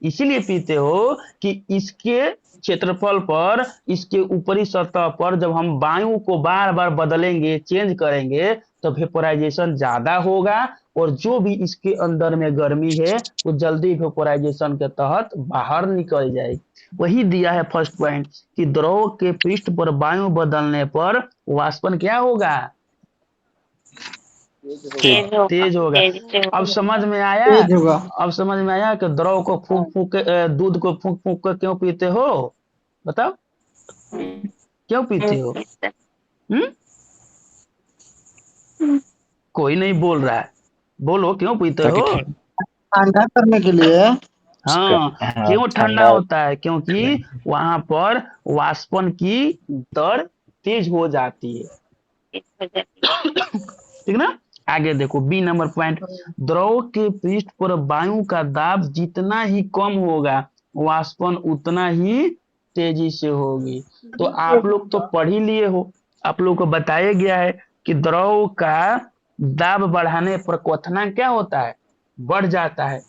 Speaker 1: इसीलिए पीते हो कि इसके क्षेत्रफल पर, इसके ऊपरी सतह पर जब हम वायु को बार बार बदलेंगे, चेंज करेंगे, तो वेपोराइजेशन ज्यादा होगा और जो भी इसके अंदर में गर्मी है वो जल्दी वेपोराइजेशन के तहत बाहर निकल जाएगी। वही दिया है फर्स्ट पॉइंट कि द्रव के पृष्ठ पर वायु बदलने पर वाष्पन क्या होगा, तेज होगा। अब समझ में आया,
Speaker 2: तेज होगा।
Speaker 1: अब समझ में आया कि द्रव को फूंक फूंक के, दूध को फूंक फूंक कर क्यों पीते हो, बताओ क्यों पीते हो? हम्म कोई नहीं बोल रहा है, बोलो क्यों पीते हो?
Speaker 2: ठंडा करने के लिए।
Speaker 1: हाँ, क्यों ठंडा होता है? क्योंकि वहां पर वाष्पन की दर तेज हो जाती है, ठीक ना। आगे देखो, बी नंबर पॉइंट, द्रव के पृष्ठ पर वायु का दाब जितना ही कम होगा वाष्पन उतना ही तेजी से होगी। तो आप लोग तो पढ़ ही लिए हो, आप लोग को बताया गया है कि द्रव का दाब बढ़ाने पर क्वथनांक क्या होता है, बढ़ जाता है।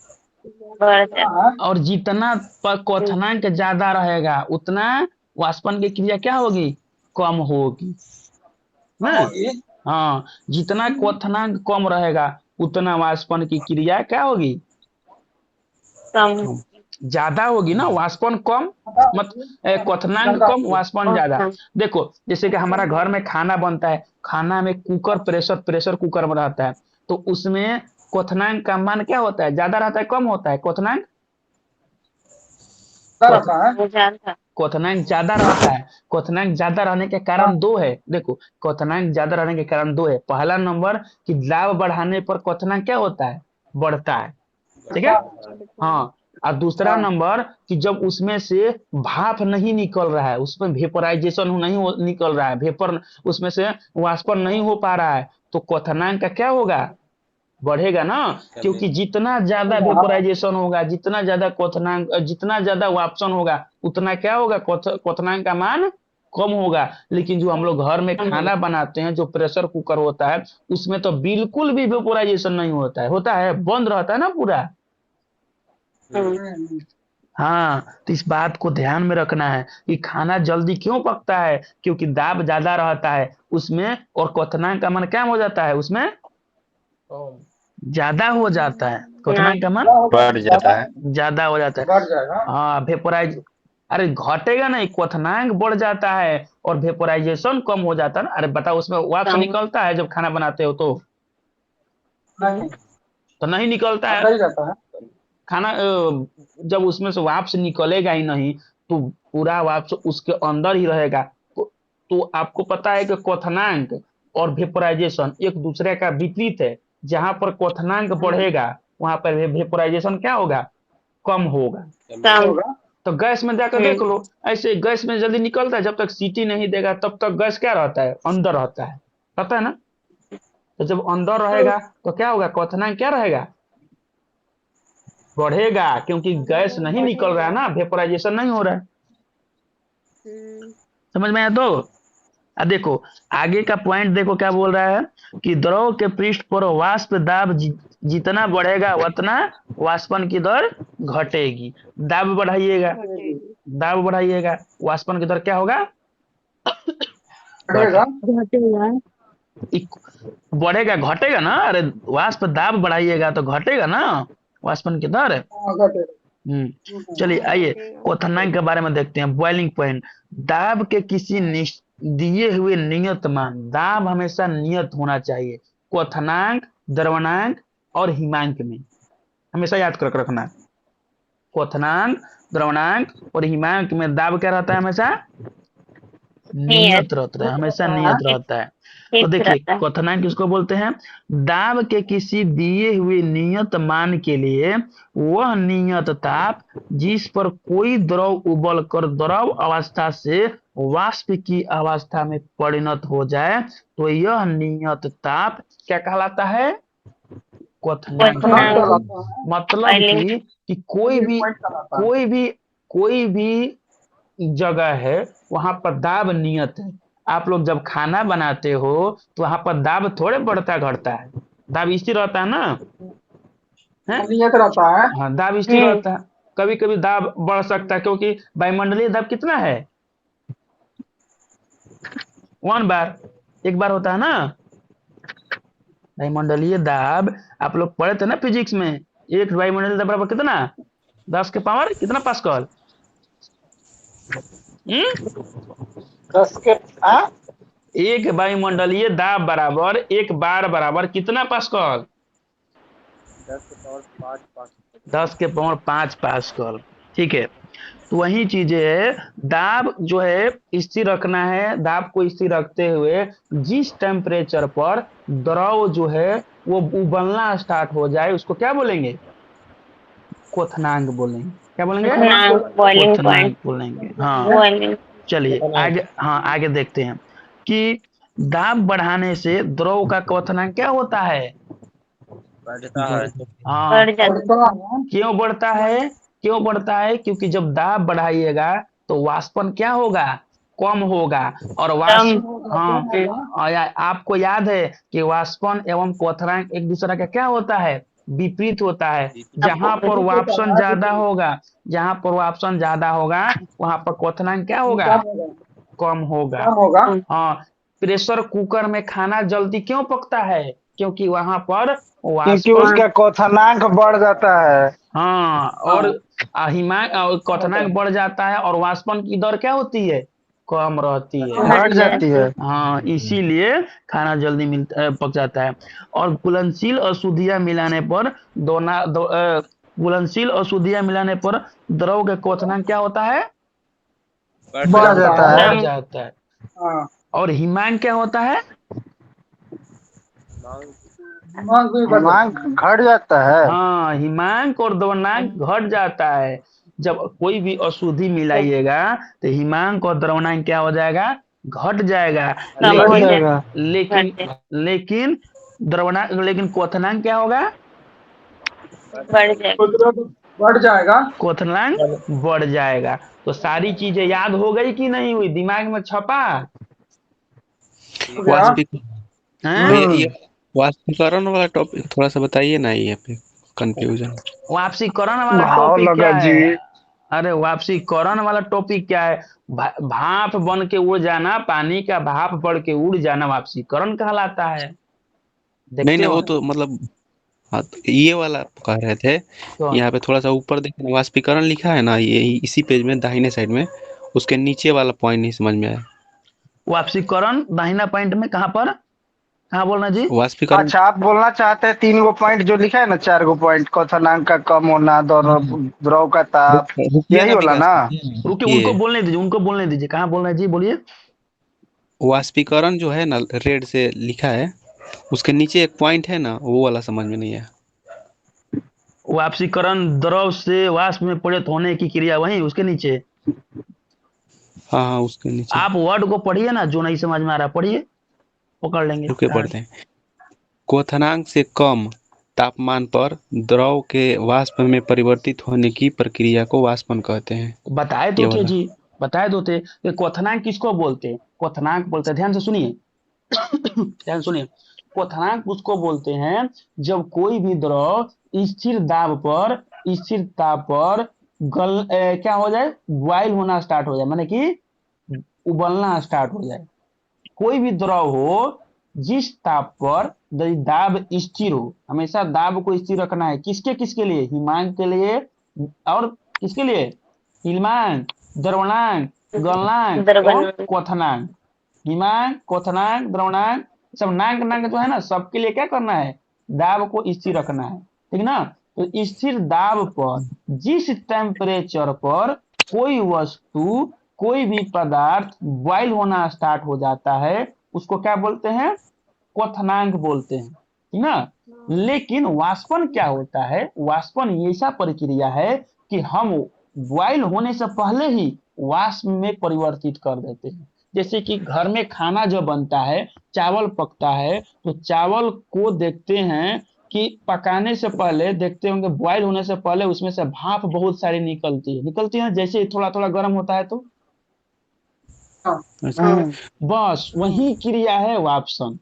Speaker 1: और जितना क्वथनांक ज्यादा रहेगा उतना वाष्पन की क्रिया क्या होगी, कम होगी ना। हाँ, जितना क्वथनांक कम रहेगा उतना वाष्पन की क्रिया क्या होगी, ज्यादा होगी ना। वाष्पन कम क्वथनांक कम, वाष्पन ज्यादा। देखो, जैसे कि हमारा घर में खाना बनता है, खाना में कुकर, प्रेशर कुकर में रहता है, तो उसमें क्वथनांक का मान क्या होता है, ज्यादा रहता है कम होता है क्वथनांक? क्वथनांक ज्यादा रहता है। क्वथनांक ज्यादा रहने के कारण दो है, देखो क्वथनांक ज्यादा रहने के कारण दो है। पहला नंबर कि दाब बढ़ाने पर क्वथनांक क्या होता है, बढ़ता है, ठीक है। हाँ, और दूसरा नंबर कि जब उसमें से भाप नहीं निकल रहा है, उसमें वेपोराइजेशन नहीं निकल रहा है, वेपर उसमें से वाष्पन नहीं हो पा रहा है, तो क्वथनांक का क्या होगा, बढ़ेगा ना। क्योंकि जितना ज्यादा वेपोराइजेशन होगा, जितना ज्यादा क्वथनांक, जितना ज्यादा वाष्पन होगा उतना क्या होगा, क्वथनांक का मान कम होगा। लेकिन जो हम लोग घर में खाना बनाते हैं, जो प्रेशर कुकर होता है, उसमें तो बिल्कुल भी वेपोराइजेशन नहीं होता है, होता है, बंद रहता है ना पूरा। हाँ, तो इस बात को ध्यान में रखना है कि खाना जल्दी क्यों पकता है, क्योंकि दाब ज्यादा रहता है उसमें और क्वथनांक का मान क्या हो जाता है, उसमें ज्यादा हो जाता है, क्वथनांक का मान
Speaker 6: बढ़ जाता है।
Speaker 1: ज्यादा हो जाता है। हाँ, वेपोराइज, अरे घटेगा नहीं, क्वथनांक बढ़ जाता है और वेपोराइजेशन कम हो जाता है ना। अरे बताओ, उसमें वाष्प निकलता है जब खाना बनाते हो तो नहीं निकलता है खाना। जब उसमें से वाष्प निकलेगा ही नहीं तो पूरा वाष्प उसके अंदर ही रहेगा। तो आपको पता है कि क्वथनांक और वेपोराइजेशन एक दूसरे का विपरीत है। जहां पर क्वथनांक बढ़ेगा वहां पर वेपोराइजेशन क्या होगा, कम होगा।
Speaker 4: कम।
Speaker 1: तो गैस में जाकर देख लो, ऐसे गैस में जल्दी निकलता है, जब तक सीटी नहीं देगा तब तक गैस क्या रहता है, अंदर रहता है, पता है ना। तो जब अंदर रहेगा तो क्या होगा, क्वथनांक क्या रहेगा, बढ़ेगा, क्योंकि गैस नहीं निकल रहा है ना, वेपोराइजेशन नहीं हो रहा है। समझ में आया। तो अब देखो आगे का पॉइंट, देखो क्या बोल रहा है कि द्रव के पृष्ठ पर वाष्प दाब जितना बढ़ेगा उतना वाष्पन की दर घटेगी। दाब बढ़ाइएगा, दाब बढ़ाइएगा, वाष्पन की दर क्या होगा,
Speaker 2: बढ़ेगा।
Speaker 1: बढ़ेगा, घटेगा ना। अरे वाष्प दाब बढ़ाइएगा तो घटेगा ना वाष्पन की दर। चलिए आइए क्वथनांक के बारे में देखते हैं। बॉइलिंग पॉइंट, दाब के किसी दिए हुए नियत मान, दाब हमेशा नियत होना चाहिए क्वथनांक, द्रवणांक और हिमांक में, हमेशा याद कर रखना। क्वथनांक, द्रवणांक और हिमांक में दाब क्या रहता है, हमेशा नियत रहता है, हमेशा नियत रहता है। तो देखिए क्वथनांक किसको बोलते हैं, दाब के किसी दिए हुए नियत मान के लिए वह नियत ताप जिस पर कोई द्रव उबल कर द्रव अवस्था से वाष्प की अवस्था में परिणत हो जाए तो यह नियत ताप क्या कहलाता है, क्वथनांक। मतलब कि कोई भी जगह है वहां पर दाब नियत है। आप लोग जब खाना बनाते हो तो वहां पर दाब थोड़े बढ़ता घटता है, दाब स्थिर रहता है ना, है
Speaker 2: नियत रहता है।
Speaker 1: हाँ, दाब स्थिर रहता है। कभी कभी दाब बढ़ सकता है, क्योंकि वायुमंडलीय दाब कितना है, 1 बार, एक बार होता है ना। वायुमंडलीय दाब आप लोग पढ़े थे ना फिजिक्स में, एक वायुमंडलीय दाब बराबर कितना, 10 के पावर कितना पास्कल,
Speaker 2: 10 के
Speaker 1: एक वायुमंडलीय दाब बराबर एक बार बराबर कितना पास्कल, 10 के पावर 5 पास्कल। ठीक है, तो वही चीज है, दाब जो है स्थिर रखना है। दाब को स्थिर रखते हुए जिस टेम्परेचर पर द्रव जो है वो उबलना स्टार्ट हो जाए उसको क्या बोलेंगे, क्वथनांक बोलेंगे। क्या बोलेंगे, क्वथनांक बोलेंगे। हाँ चलिए आगे, हाँ आगे देखते हैं कि दाब बढ़ाने से द्रव का क्वथनांक क्या होता है,
Speaker 6: बढ़ता है।
Speaker 1: हाँ क्यों बढ़ता है, क्यों बढ़ता है, क्योंकि जब दाब बढ़ाइएगा तो वाष्पन क्या होगा, कम होगा। और वाष्प, हाँ आपको याद है कि वाष्पन एवं क्वथनांक एक दूसरे का क्या होता है, विपरीत होता है। जहां पर वाष्पन ज्यादा होगा, जहां पर वाष्पन ज्यादा होगा वहां पर क्वथनांक क्या होगा, कम होगा। हाँ, प्रेशर कुकर में खाना जल्दी क्यों पकता है, क्योंकि वहां पर
Speaker 2: क्योंकि उसका क्वथनांक बढ़ जाता है।
Speaker 1: हाँ, और क्वथनांक बढ़ जाता है और वाष्पन की दर क्या होती है, कम रहती है,
Speaker 2: घट जाती है।
Speaker 1: हाँ इसीलिए खाना जल्दी पक जाता है। और घुलनशील अशुद्धियां मिलाने पर घुलनशील अशुद्धियां मिलाने पर द्रव का क्वथनांक क्या होता है,
Speaker 2: बढ़ जाता है।
Speaker 1: बढ़ जाता है। और हिमांक क्या होता है,
Speaker 2: हिमांक घट जाता है।
Speaker 1: हाँ हिमांक और द्रवणांक घट जाता है। जब कोई भी अशुद्धि मिलाइएगा तो हिमांक और द्रवणांक क्या हो जाएगा, घट जाएगा। लेकिन लेकिन द्रवणांक, लेकिन क्वथनांक क्या होगा,
Speaker 2: बढ़ जाएगा।
Speaker 1: क्वथनांक बढ़ जाएगा। तो सारी चीजें याद हो गई कि नहीं हुई, दिमाग में छपा
Speaker 5: ये वाष्पीकरण वाला टॉपिक थोड़ा सा बताइए ना, ये पे कंफ्यूजन।
Speaker 1: वाष्पीकरण वाला
Speaker 2: भाव
Speaker 1: टॉपिक
Speaker 2: लगा
Speaker 1: क्या
Speaker 2: जी।
Speaker 1: है, अरे वाष्पीकरण वाला टॉपिक क्या है, भाप बन के उड़ जाना, पानी का भाप बढ़ के उड़ जाना वाष्पीकरण कहलाता है।
Speaker 5: नहीं
Speaker 1: देखते
Speaker 5: नहीं,
Speaker 1: हो
Speaker 5: वो तो मतलब, हाँ तो ये वाला कह रहे थे।
Speaker 1: तो
Speaker 5: यहाँ पे थोड़ा सा ऊपर देखना, वाष्पीकरण लिखा है ना, ये इसी पेज में दाहिने साइड में, उसके नीचे वाला पॉइंट नहीं समझ में आया।
Speaker 1: वाष्पीकरण दाहिना पॉइंट में कहाँ पर, कहाँ बोलना जी,
Speaker 5: वाष्पीकरण,
Speaker 2: अच्छा आप बोलना चाहते हैं 3 गो पॉइंट जो लिखा है ना, 4 गो पॉइंट, क्वथनांक का कम होना, दोनों द्रव का ताप,
Speaker 5: रुकिए
Speaker 2: यही
Speaker 5: ना
Speaker 2: वाला
Speaker 5: विकास,
Speaker 2: ना।
Speaker 1: रुकिए उनको बोलने दीजिए, उनको बोलने दीजिए, कहाँ बोलना है जी, बोलिए।
Speaker 5: वाष्पीकरण जो है ना, रेड से लिखा है, उसके नीचे एक पॉइंट है ना, वो वाला समझ में नहीं आया।
Speaker 1: वाष्पीकरण द्रव से वाष्प में परिणत होने की क्रिया, वही उसके नीचे।
Speaker 5: हाँ हाँ उसके नीचे।
Speaker 1: आप वर्ड को पढ़िए ना, जो नहीं समझ में आ रहा पढ़िए, पकड़ लेंगे।
Speaker 5: रुके पढ़ते हैं। क्वथनांक से कम तापमान पर द्रव के वाष्प में परिवर्तित होने की प्रक्रिया को वाष्पन कहते हैं।
Speaker 1: बताए
Speaker 5: ये
Speaker 1: तो थे
Speaker 5: वाला।
Speaker 1: जी, बताए तो थे कि क्वथनांक किसको बोलते हैं। क्वथनांक बोलते हैं, ध्यान से सुनिए ध्यान सुनिए, क्वथनांक उसको बोलते हैं जब कोई भी द्रव स्थिर ताप पर क्या हो जाए, बॉयल होना स्टार्ट हो जाए, माने कि उबलना स्टार्ट हो जाए। कोई भी द्रव हो जिस ताप पर यदि दाब स्थिर हो, हमेशा दाब को स्थिर रखना है, किसके किसके लिए, हिमांक के लिए और किसके लिए, हिमांक, द्रवणांक, गलनांक और
Speaker 4: द्रवणांक।
Speaker 1: क्वथनांक। हिमांक, क्वथनांक, द्रवणांक, सब नांक नांक जो है ना, सबके लिए क्या करना है, दाब को स्थिर रखना है, ठीक ना। तो स्थिर दाब पर जिस टेम्परेचर पर कोई भी पदार्थ बॉयल होना स्टार्ट हो जाता है, उसको क्या बोलते हैं, क्वथनांक बोलते हैं, ठीक ना। लेकिन वाष्पन क्या होता है, वाष्पन ऐसा प्रक्रिया है कि हम बॉयल होने से पहले ही वाष्प में परिवर्तित कर देते हैं। जैसे कि घर में खाना जो बनता है, चावल पकता है, तो चावल को देखते हैं कि पकाने से पहले देखते होंगे, बॉयल होने से पहले उसमें से भाप बहुत सारी निकलती है जैसे ही थोड़ा थोड़ा गर्म होता है तो
Speaker 5: अच्छा।
Speaker 1: बस वही क्रिया है वाष्पन,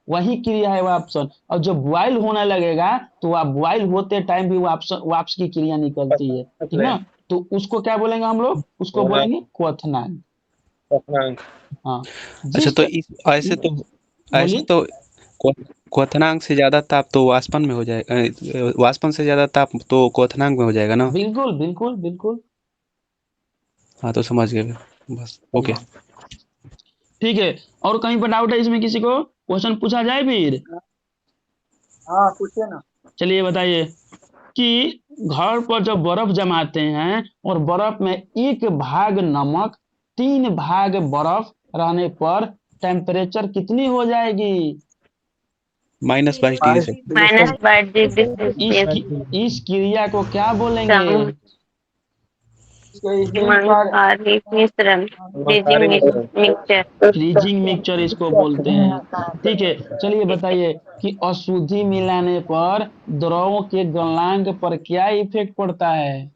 Speaker 1: वही क्रिया है वाष्पन। और जब बॉयल होने लगेगा तो वह बॉयल होते टाइम भी वाष्प की क्रिया निकलती है, ठीक ना। तो उसको क्या बोलेंगे हम लोग, उसको बोलेंगे क्वथनांक। हाँ,
Speaker 5: अच्छा
Speaker 1: जिस
Speaker 5: तो इस ऐसे
Speaker 1: बोलिए।
Speaker 5: तो क्वथनांक से ज्यादा ताप तो वाष्पन में हो जाएगा, वाष्पन से ज्यादा ताप तो क्वथनांक में हो जाएगा ना।
Speaker 1: बिल्कुल बिल्कुल बिल्कुल।
Speaker 5: हाँ तो समझ गए फिर। बस ओके।
Speaker 1: ठीक है, और कहीं पर डाउट है इसमें, किसी को क्वेश्चन पूछा जाए फिर।
Speaker 2: हाँ पूछिए ना।
Speaker 1: चलिए बताइए कि घर पर जब बर्फ जमाते हैं और बर्फ में 1 भाग नमक 3 भाग बर्फ रहने पर टेम्परेचर कितनी हो जाएगी।
Speaker 5: -22 डिग्री से।
Speaker 4: -22
Speaker 1: इस
Speaker 4: सेल्सियस।
Speaker 1: इस क्रिया को क्या बोलेंगे,
Speaker 4: समकालिक मिश्रण, फ्रीजिंग मिक्सचर।
Speaker 1: फ्रीजिंग मिक्सचर इसको बोलते हैं। ठीक है, चलिए बताइए कि अशुद्धि मिलाने पर द्रव के गलनांक पर क्या इफेक्ट पड़ता है।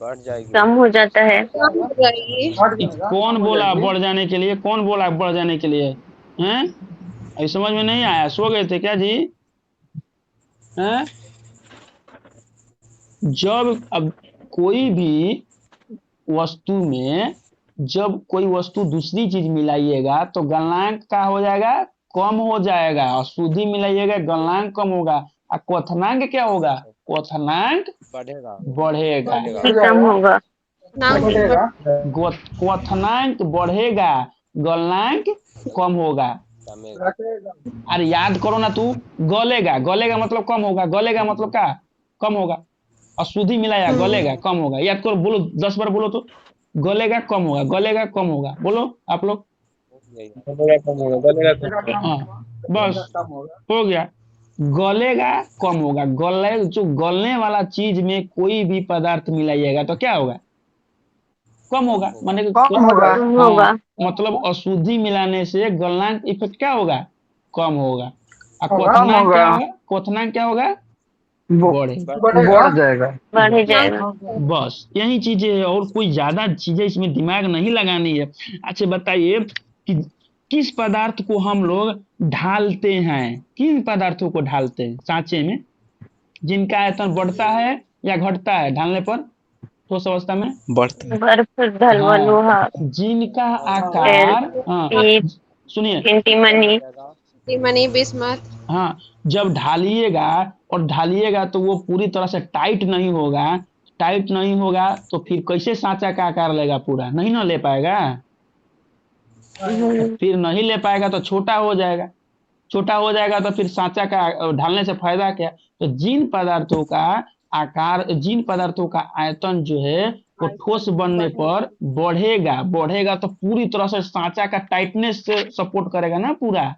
Speaker 6: बढ़ जाएगी।
Speaker 4: कम हो जाता है।
Speaker 1: कौन बोला बढ़ जाने के लिए, कौन बोला बढ़ जाने के लिए, हैं, अभी समझ में नहीं आया, सो गए थे क्या जी, हैं। जब अब कोई भी वस्तु में जब कोई वस्तु दूसरी चीज मिलाइएगा तो गलनांक का हो जाएगा, कम हो जाएगा। अशुद्धि मिलाइएगा गलनांक कम होगा, और क्वथनांक क्या होगा, क्वथनांक
Speaker 6: बढ़ेगा।
Speaker 1: बढ़ेगा।
Speaker 4: कम होगा।
Speaker 1: क्वथनांक बढ़ेगा, गलनांक कम होगा।
Speaker 6: कमेगा।
Speaker 1: अरे याद करो ना तू, गलेगा, गलेगा मतलब कम होगा, गलेगा मतलब क्या, कम होगा। अशुद्धि मिलाया, गलेगा कम होगा, याद करो, बोलो 10 बार बोलो तो, गलेगा कम होगा, गलेगा कम होगा, बोलो आप लोग। हाँ, बस हो गया, गलेगा कम होगा। जो गलने वाला चीज में कोई भी पदार्थ मिलाइएगा तो क्या होगा, कम होगा, माने
Speaker 2: कम होगा।
Speaker 4: कम
Speaker 1: हाँ,
Speaker 4: होगा।
Speaker 1: मतलब अशुद्धि मिलाने से गलनांक इफेक्ट क्या होगा, कम होगा। और
Speaker 2: कम
Speaker 1: क्वथनांक
Speaker 2: होगा।
Speaker 1: क्या होगा, क्वथनांक क्या होगा, बढ़ेगा।
Speaker 2: बढ़ जाएगा।
Speaker 4: बढ़ जाएगा।
Speaker 1: बस यही चीजें है, और कोई ज्यादा चीजें इसमें दिमाग नहीं लगानी है। अच्छा बताइए कि किस पदार्थ को हम लोग ढालते हैं, किन पदार्थों को ढालते हैं सांचे में, जिनका आयतन बढ़ता है या घटता है ढालने पर, ठोस अवस्था में।
Speaker 5: बढ़ता है।
Speaker 4: बर्फ, धलवा,
Speaker 1: हाँ,
Speaker 4: लोहा,
Speaker 1: जिनका
Speaker 4: तेल,
Speaker 1: आकार, हाँ
Speaker 4: पीप,
Speaker 1: सुनिए,
Speaker 4: एंटीमनी।
Speaker 7: Money bismuth.
Speaker 1: हाँ, जब ढालिएगा और ढालिएगा तो वो पूरी तरह से टाइट नहीं होगा, टाइट नहीं होगा तो फिर कैसे सांचा का आकार लेगा, पूरा नहीं ना ले पाएगा, फिर नहीं ले पाएगा तो छोटा हो जाएगा, छोटा हो जाएगा तो फिर सांचा का ढालने से फायदा क्या। तो जिन पदार्थों का आकार, जिन पदार्थों का आयतन जो है वो ठोस बनने पर बढ़ेगा, बढ़ेगा तो पूरी तरह से सांचा का टाइटनेस से सपोर्ट करेगा ना पूरा।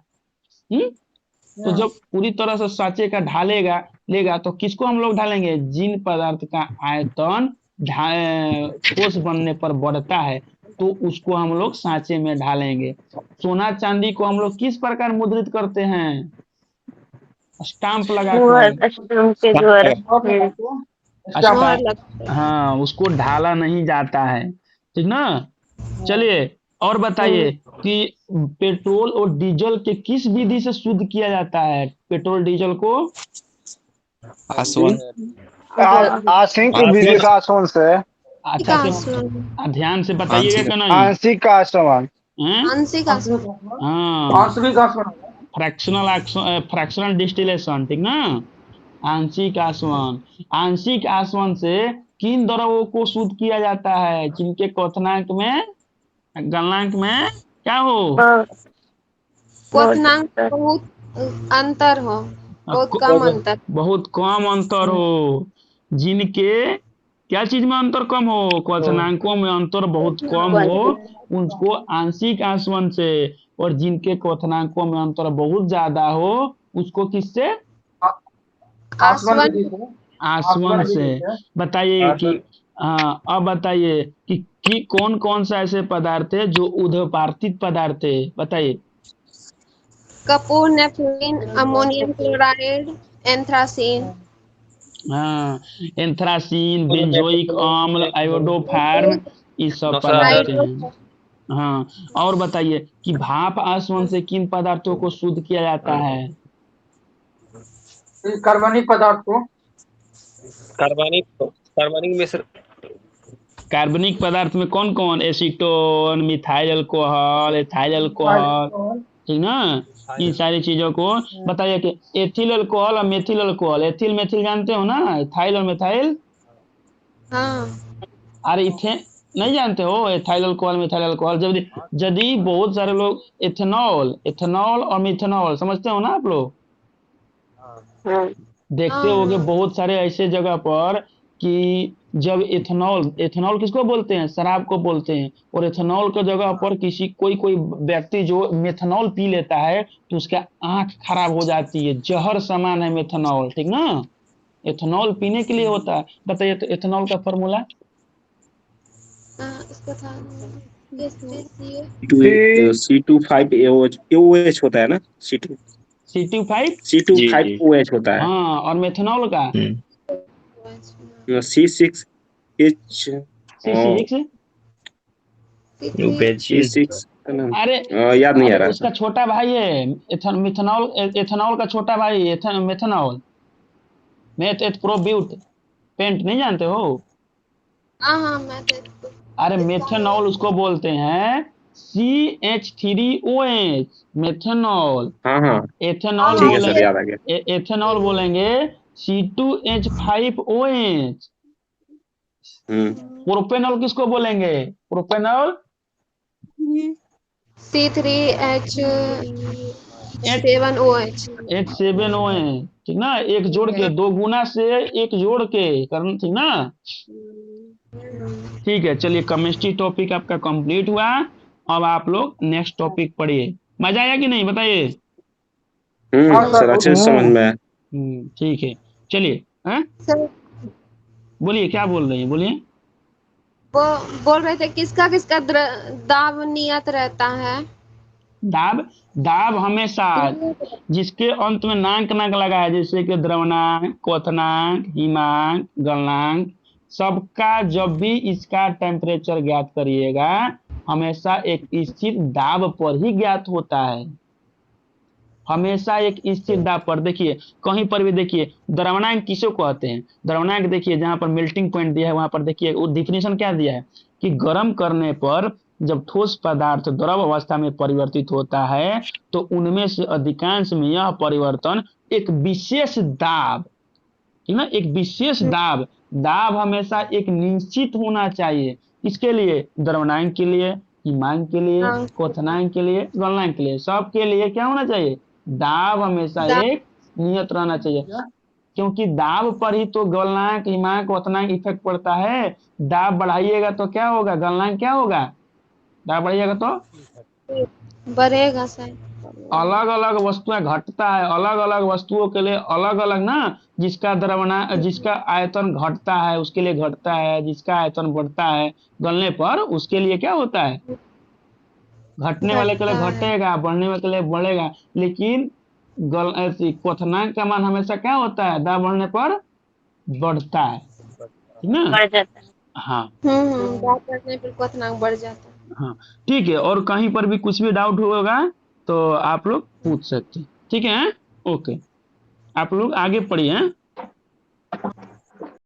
Speaker 1: तो जब पूरी तरह से सांचे का ढालेगा लेगा तो किसको हम लोग ढालेंगे? जिन पदार्थ का आयतन ठोस बनने पर बढ़ता है तो उसको हम लोग सांचे में ढालेंगे। सोना चांदी को हम लोग किस प्रकार मुद्रित करते हैं? स्टाम्प लगाकर।
Speaker 4: मुहर स्टम्प पे जोर।
Speaker 7: मोहर लगता है।
Speaker 1: हाँ, उसको ढाला नहीं जाता है, ठीक ना। चलिए और बताइए कि पेट्रोल और डीजल के किस विधि से शुद्ध किया जाता है? पेट्रोल डीजल को
Speaker 5: आसवन।
Speaker 2: आंशिक विधि का आसवन से।
Speaker 1: अच्छा से
Speaker 7: आसमान।
Speaker 1: ध्यान से बताइएगा
Speaker 5: आंशिक
Speaker 1: कि नहीं?
Speaker 2: आंशिक आसवन।
Speaker 1: हैं?
Speaker 7: आंशिक आसमान।
Speaker 1: हाँ, फ्रैक्शनल डिस्टिलेशन, ठीक ना। आंशिक आसवन। आंशिक आसवन से किन द्रवों को शुद्ध किया जाता है जिनके क्वथनांक में गलनांक में क्या हो?
Speaker 7: क्वथनांक बहुत अंतर हो, बहुत कम अंतर।
Speaker 1: बहुत कम अंतर हो, जिनके क्या चीज में अंतर कम हो? क्वथनांकों में अंतर बहुत कम हो, उनको आंशिक आसवन से। और जिनके क्वथनांकों में अंतर बहुत ज्यादा हो उसको किससे?
Speaker 7: आसवन।
Speaker 1: आसवन से। बताइए कि हाँ, अब बताइए कि कौन कौन सा ऐसे पदार्थ है जो ऊर्ध्वपार्थित पदार्थ है? बताइए।
Speaker 7: Kapoor, naphthalene, ammonium chloride, anthracene.
Speaker 1: हाँ, एंथ्रासीन, बेंजोइक अम्ल, आयोडोफार्म, ये सब पदार्थ
Speaker 7: हाइड्रो।
Speaker 1: हैं। हाँ, और बताइए कि भाप आसवन से किन पदार्थों को शुद्ध किया जाता है?
Speaker 3: कार्बनिक मिश्र।
Speaker 1: कार्बनिक पदार्थ में कौन कौन? Acetone, methyl alcohol, ethyl alcohol, ठीक ना। इन सारी चीजों को बताइए कि एथिल अल्कोहल और मेथिल अल्कोहल। एथिल मेथिल जानते हो ना, एथाइल और मेथाइल।
Speaker 7: हाँ।
Speaker 1: अरे इथे नहीं जानते हो? Ethyl alcohol, methyl alcohol. जब यदि बहुत सारे लोग एथेनॉल एथेनॉल और मिथेनॉल समझते हो ना आप लोग? देखते
Speaker 7: हाँ।
Speaker 1: होगे बहुत सारे ऐसे जगह पर कि जब इथेनॉल इथेनॉल किसको बोलते हैं? शराब को बोलते हैं। और इथेनॉल की जगह पर किसी कोई कोई व्यक्ति जो मेथनॉल पी लेता है तो उसका आंख खराब हो जाती है। जहर समान है मेथनॉल, ठीक ना। इथेनॉल पीने के लिए होता है। बताइए तो इथेनॉल का फॉर्मूला।
Speaker 7: इसका था SHCO।
Speaker 3: C2H होता है ना। C2
Speaker 1: C25।
Speaker 3: C2H होता है।
Speaker 1: हाँ, और मेथनॉल का
Speaker 3: C6H
Speaker 1: C6।
Speaker 3: C6
Speaker 1: अरे
Speaker 3: याद नहीं आ
Speaker 1: अरे
Speaker 3: रहा
Speaker 1: उसका छोटा भाई है। मिथनॉल एथेनॉल का छोटा भाई methanol. Meth eth pro but pent नहीं जानते हो?
Speaker 7: हाँ हाँ, मैं तो
Speaker 1: अरे मेथनॉल उसको बोलते हैं CH3OH, मेथनॉल।
Speaker 3: हाँ हाँ
Speaker 1: एथेनॉल
Speaker 3: ठीक है
Speaker 1: बोले
Speaker 3: सर, याद आ गया।
Speaker 1: एथेनॉल बोलेंगे C2H5OH।
Speaker 3: हम्म
Speaker 1: प्रोपेनॉल किसको बोलेंगे? Propanol
Speaker 7: C3H7OH।
Speaker 1: H7OH, ठीक ना। एक जोड़ के, दो गुना से एक जोड़ के करना, ठीक ना। ठीक है, चलिए केमिस्ट्री टॉपिक आपका कंप्लीट हुआ। अब आप लोग नेक्स्ट टॉपिक पढ़िए। मजा आया कि नहीं बताइए?
Speaker 3: सर अच्छे से समझ में आया।
Speaker 1: ठीक है, चलिए। हाँ,
Speaker 7: सर,
Speaker 1: बोलिए क्या बोल रही है, बोलिए।
Speaker 7: वो बोल रहे थे किसका किसका दाब नियत रहता है।
Speaker 1: दाब दाब हमेशा जिसके अंत में नाक नाक लगा है, जैसे कि द्रवणांक, क्वथनांक, हिमांक, गलनांक, सबका जब भी इसका टेम्परेचर ज्ञात करिएगा हमेशा एक स्थिर दाब पर ही ज्ञात होता है। हमेशा एक स्थिर दाब पर। देखिए कहीं पर भी देखिए द्रवणांक किसे कहते हैं? द्रवणांक देखिए जहां पर मेल्टिंग पॉइंट दिया है वहां पर देखिए वो डिफिनेशन क्या दिया है कि गर्म करने पर जब ठोस पदार्थ द्रव अवस्था में परिवर्तित होता है तो उनमें से अधिकांश में यह परिवर्तन एक विशेष दाब, ठीक ना, एक विशेष दाब। दाब हमेशा एक निश्चित होना चाहिए। किसके लिए? द्रवणांक के लिए, हिमांक के लिए,
Speaker 7: हाँ,
Speaker 1: क्वथनांक के लिए, गलनांक के लिए, सबके लिए क्या होना चाहिए? दाब हमेशा
Speaker 7: दाब।
Speaker 1: एक नियत रहना चाहिए। क्योंकि दाब पर ही तो गलनांक, हिमांक, क्वथनांक इफेक्ट पड़ता है। दाब बढ़ाइएगा तो क्या होगा? गलनांक क्या होगा? दाब बढ़ाइएगा तो
Speaker 7: बढ़ेगा सर।
Speaker 1: अलग अलग वस्तुएं घटता है, अलग अलग वस्तुओं के लिए अलग अलग ना, जिसका आयतन घटता है उसके लिए घटता है, जिसका आयतन बढ़ता है गलने पर उसके लिए क्या होता है, घटने वाले के लिए
Speaker 7: घटता है।
Speaker 1: घटेगा, बढ़ने वाले के लिए बढ़ेगा। लेकिन क्वथनांक का मान हमेशा क्या होता है, दाब बढ़ने पर बढ़ता है, ठीक ना।
Speaker 4: बढ़ जाता है।
Speaker 1: हाँ
Speaker 7: दाब बढ़ने पर क्वथनांक बढ़ जाता है।
Speaker 1: हाँ ठीक है। और कहीं पर भी कुछ भी डाउट होगा तो आप लोग पूछ सकते हैं, ठीक है। ओके, आप लोग आगे पढ़िए।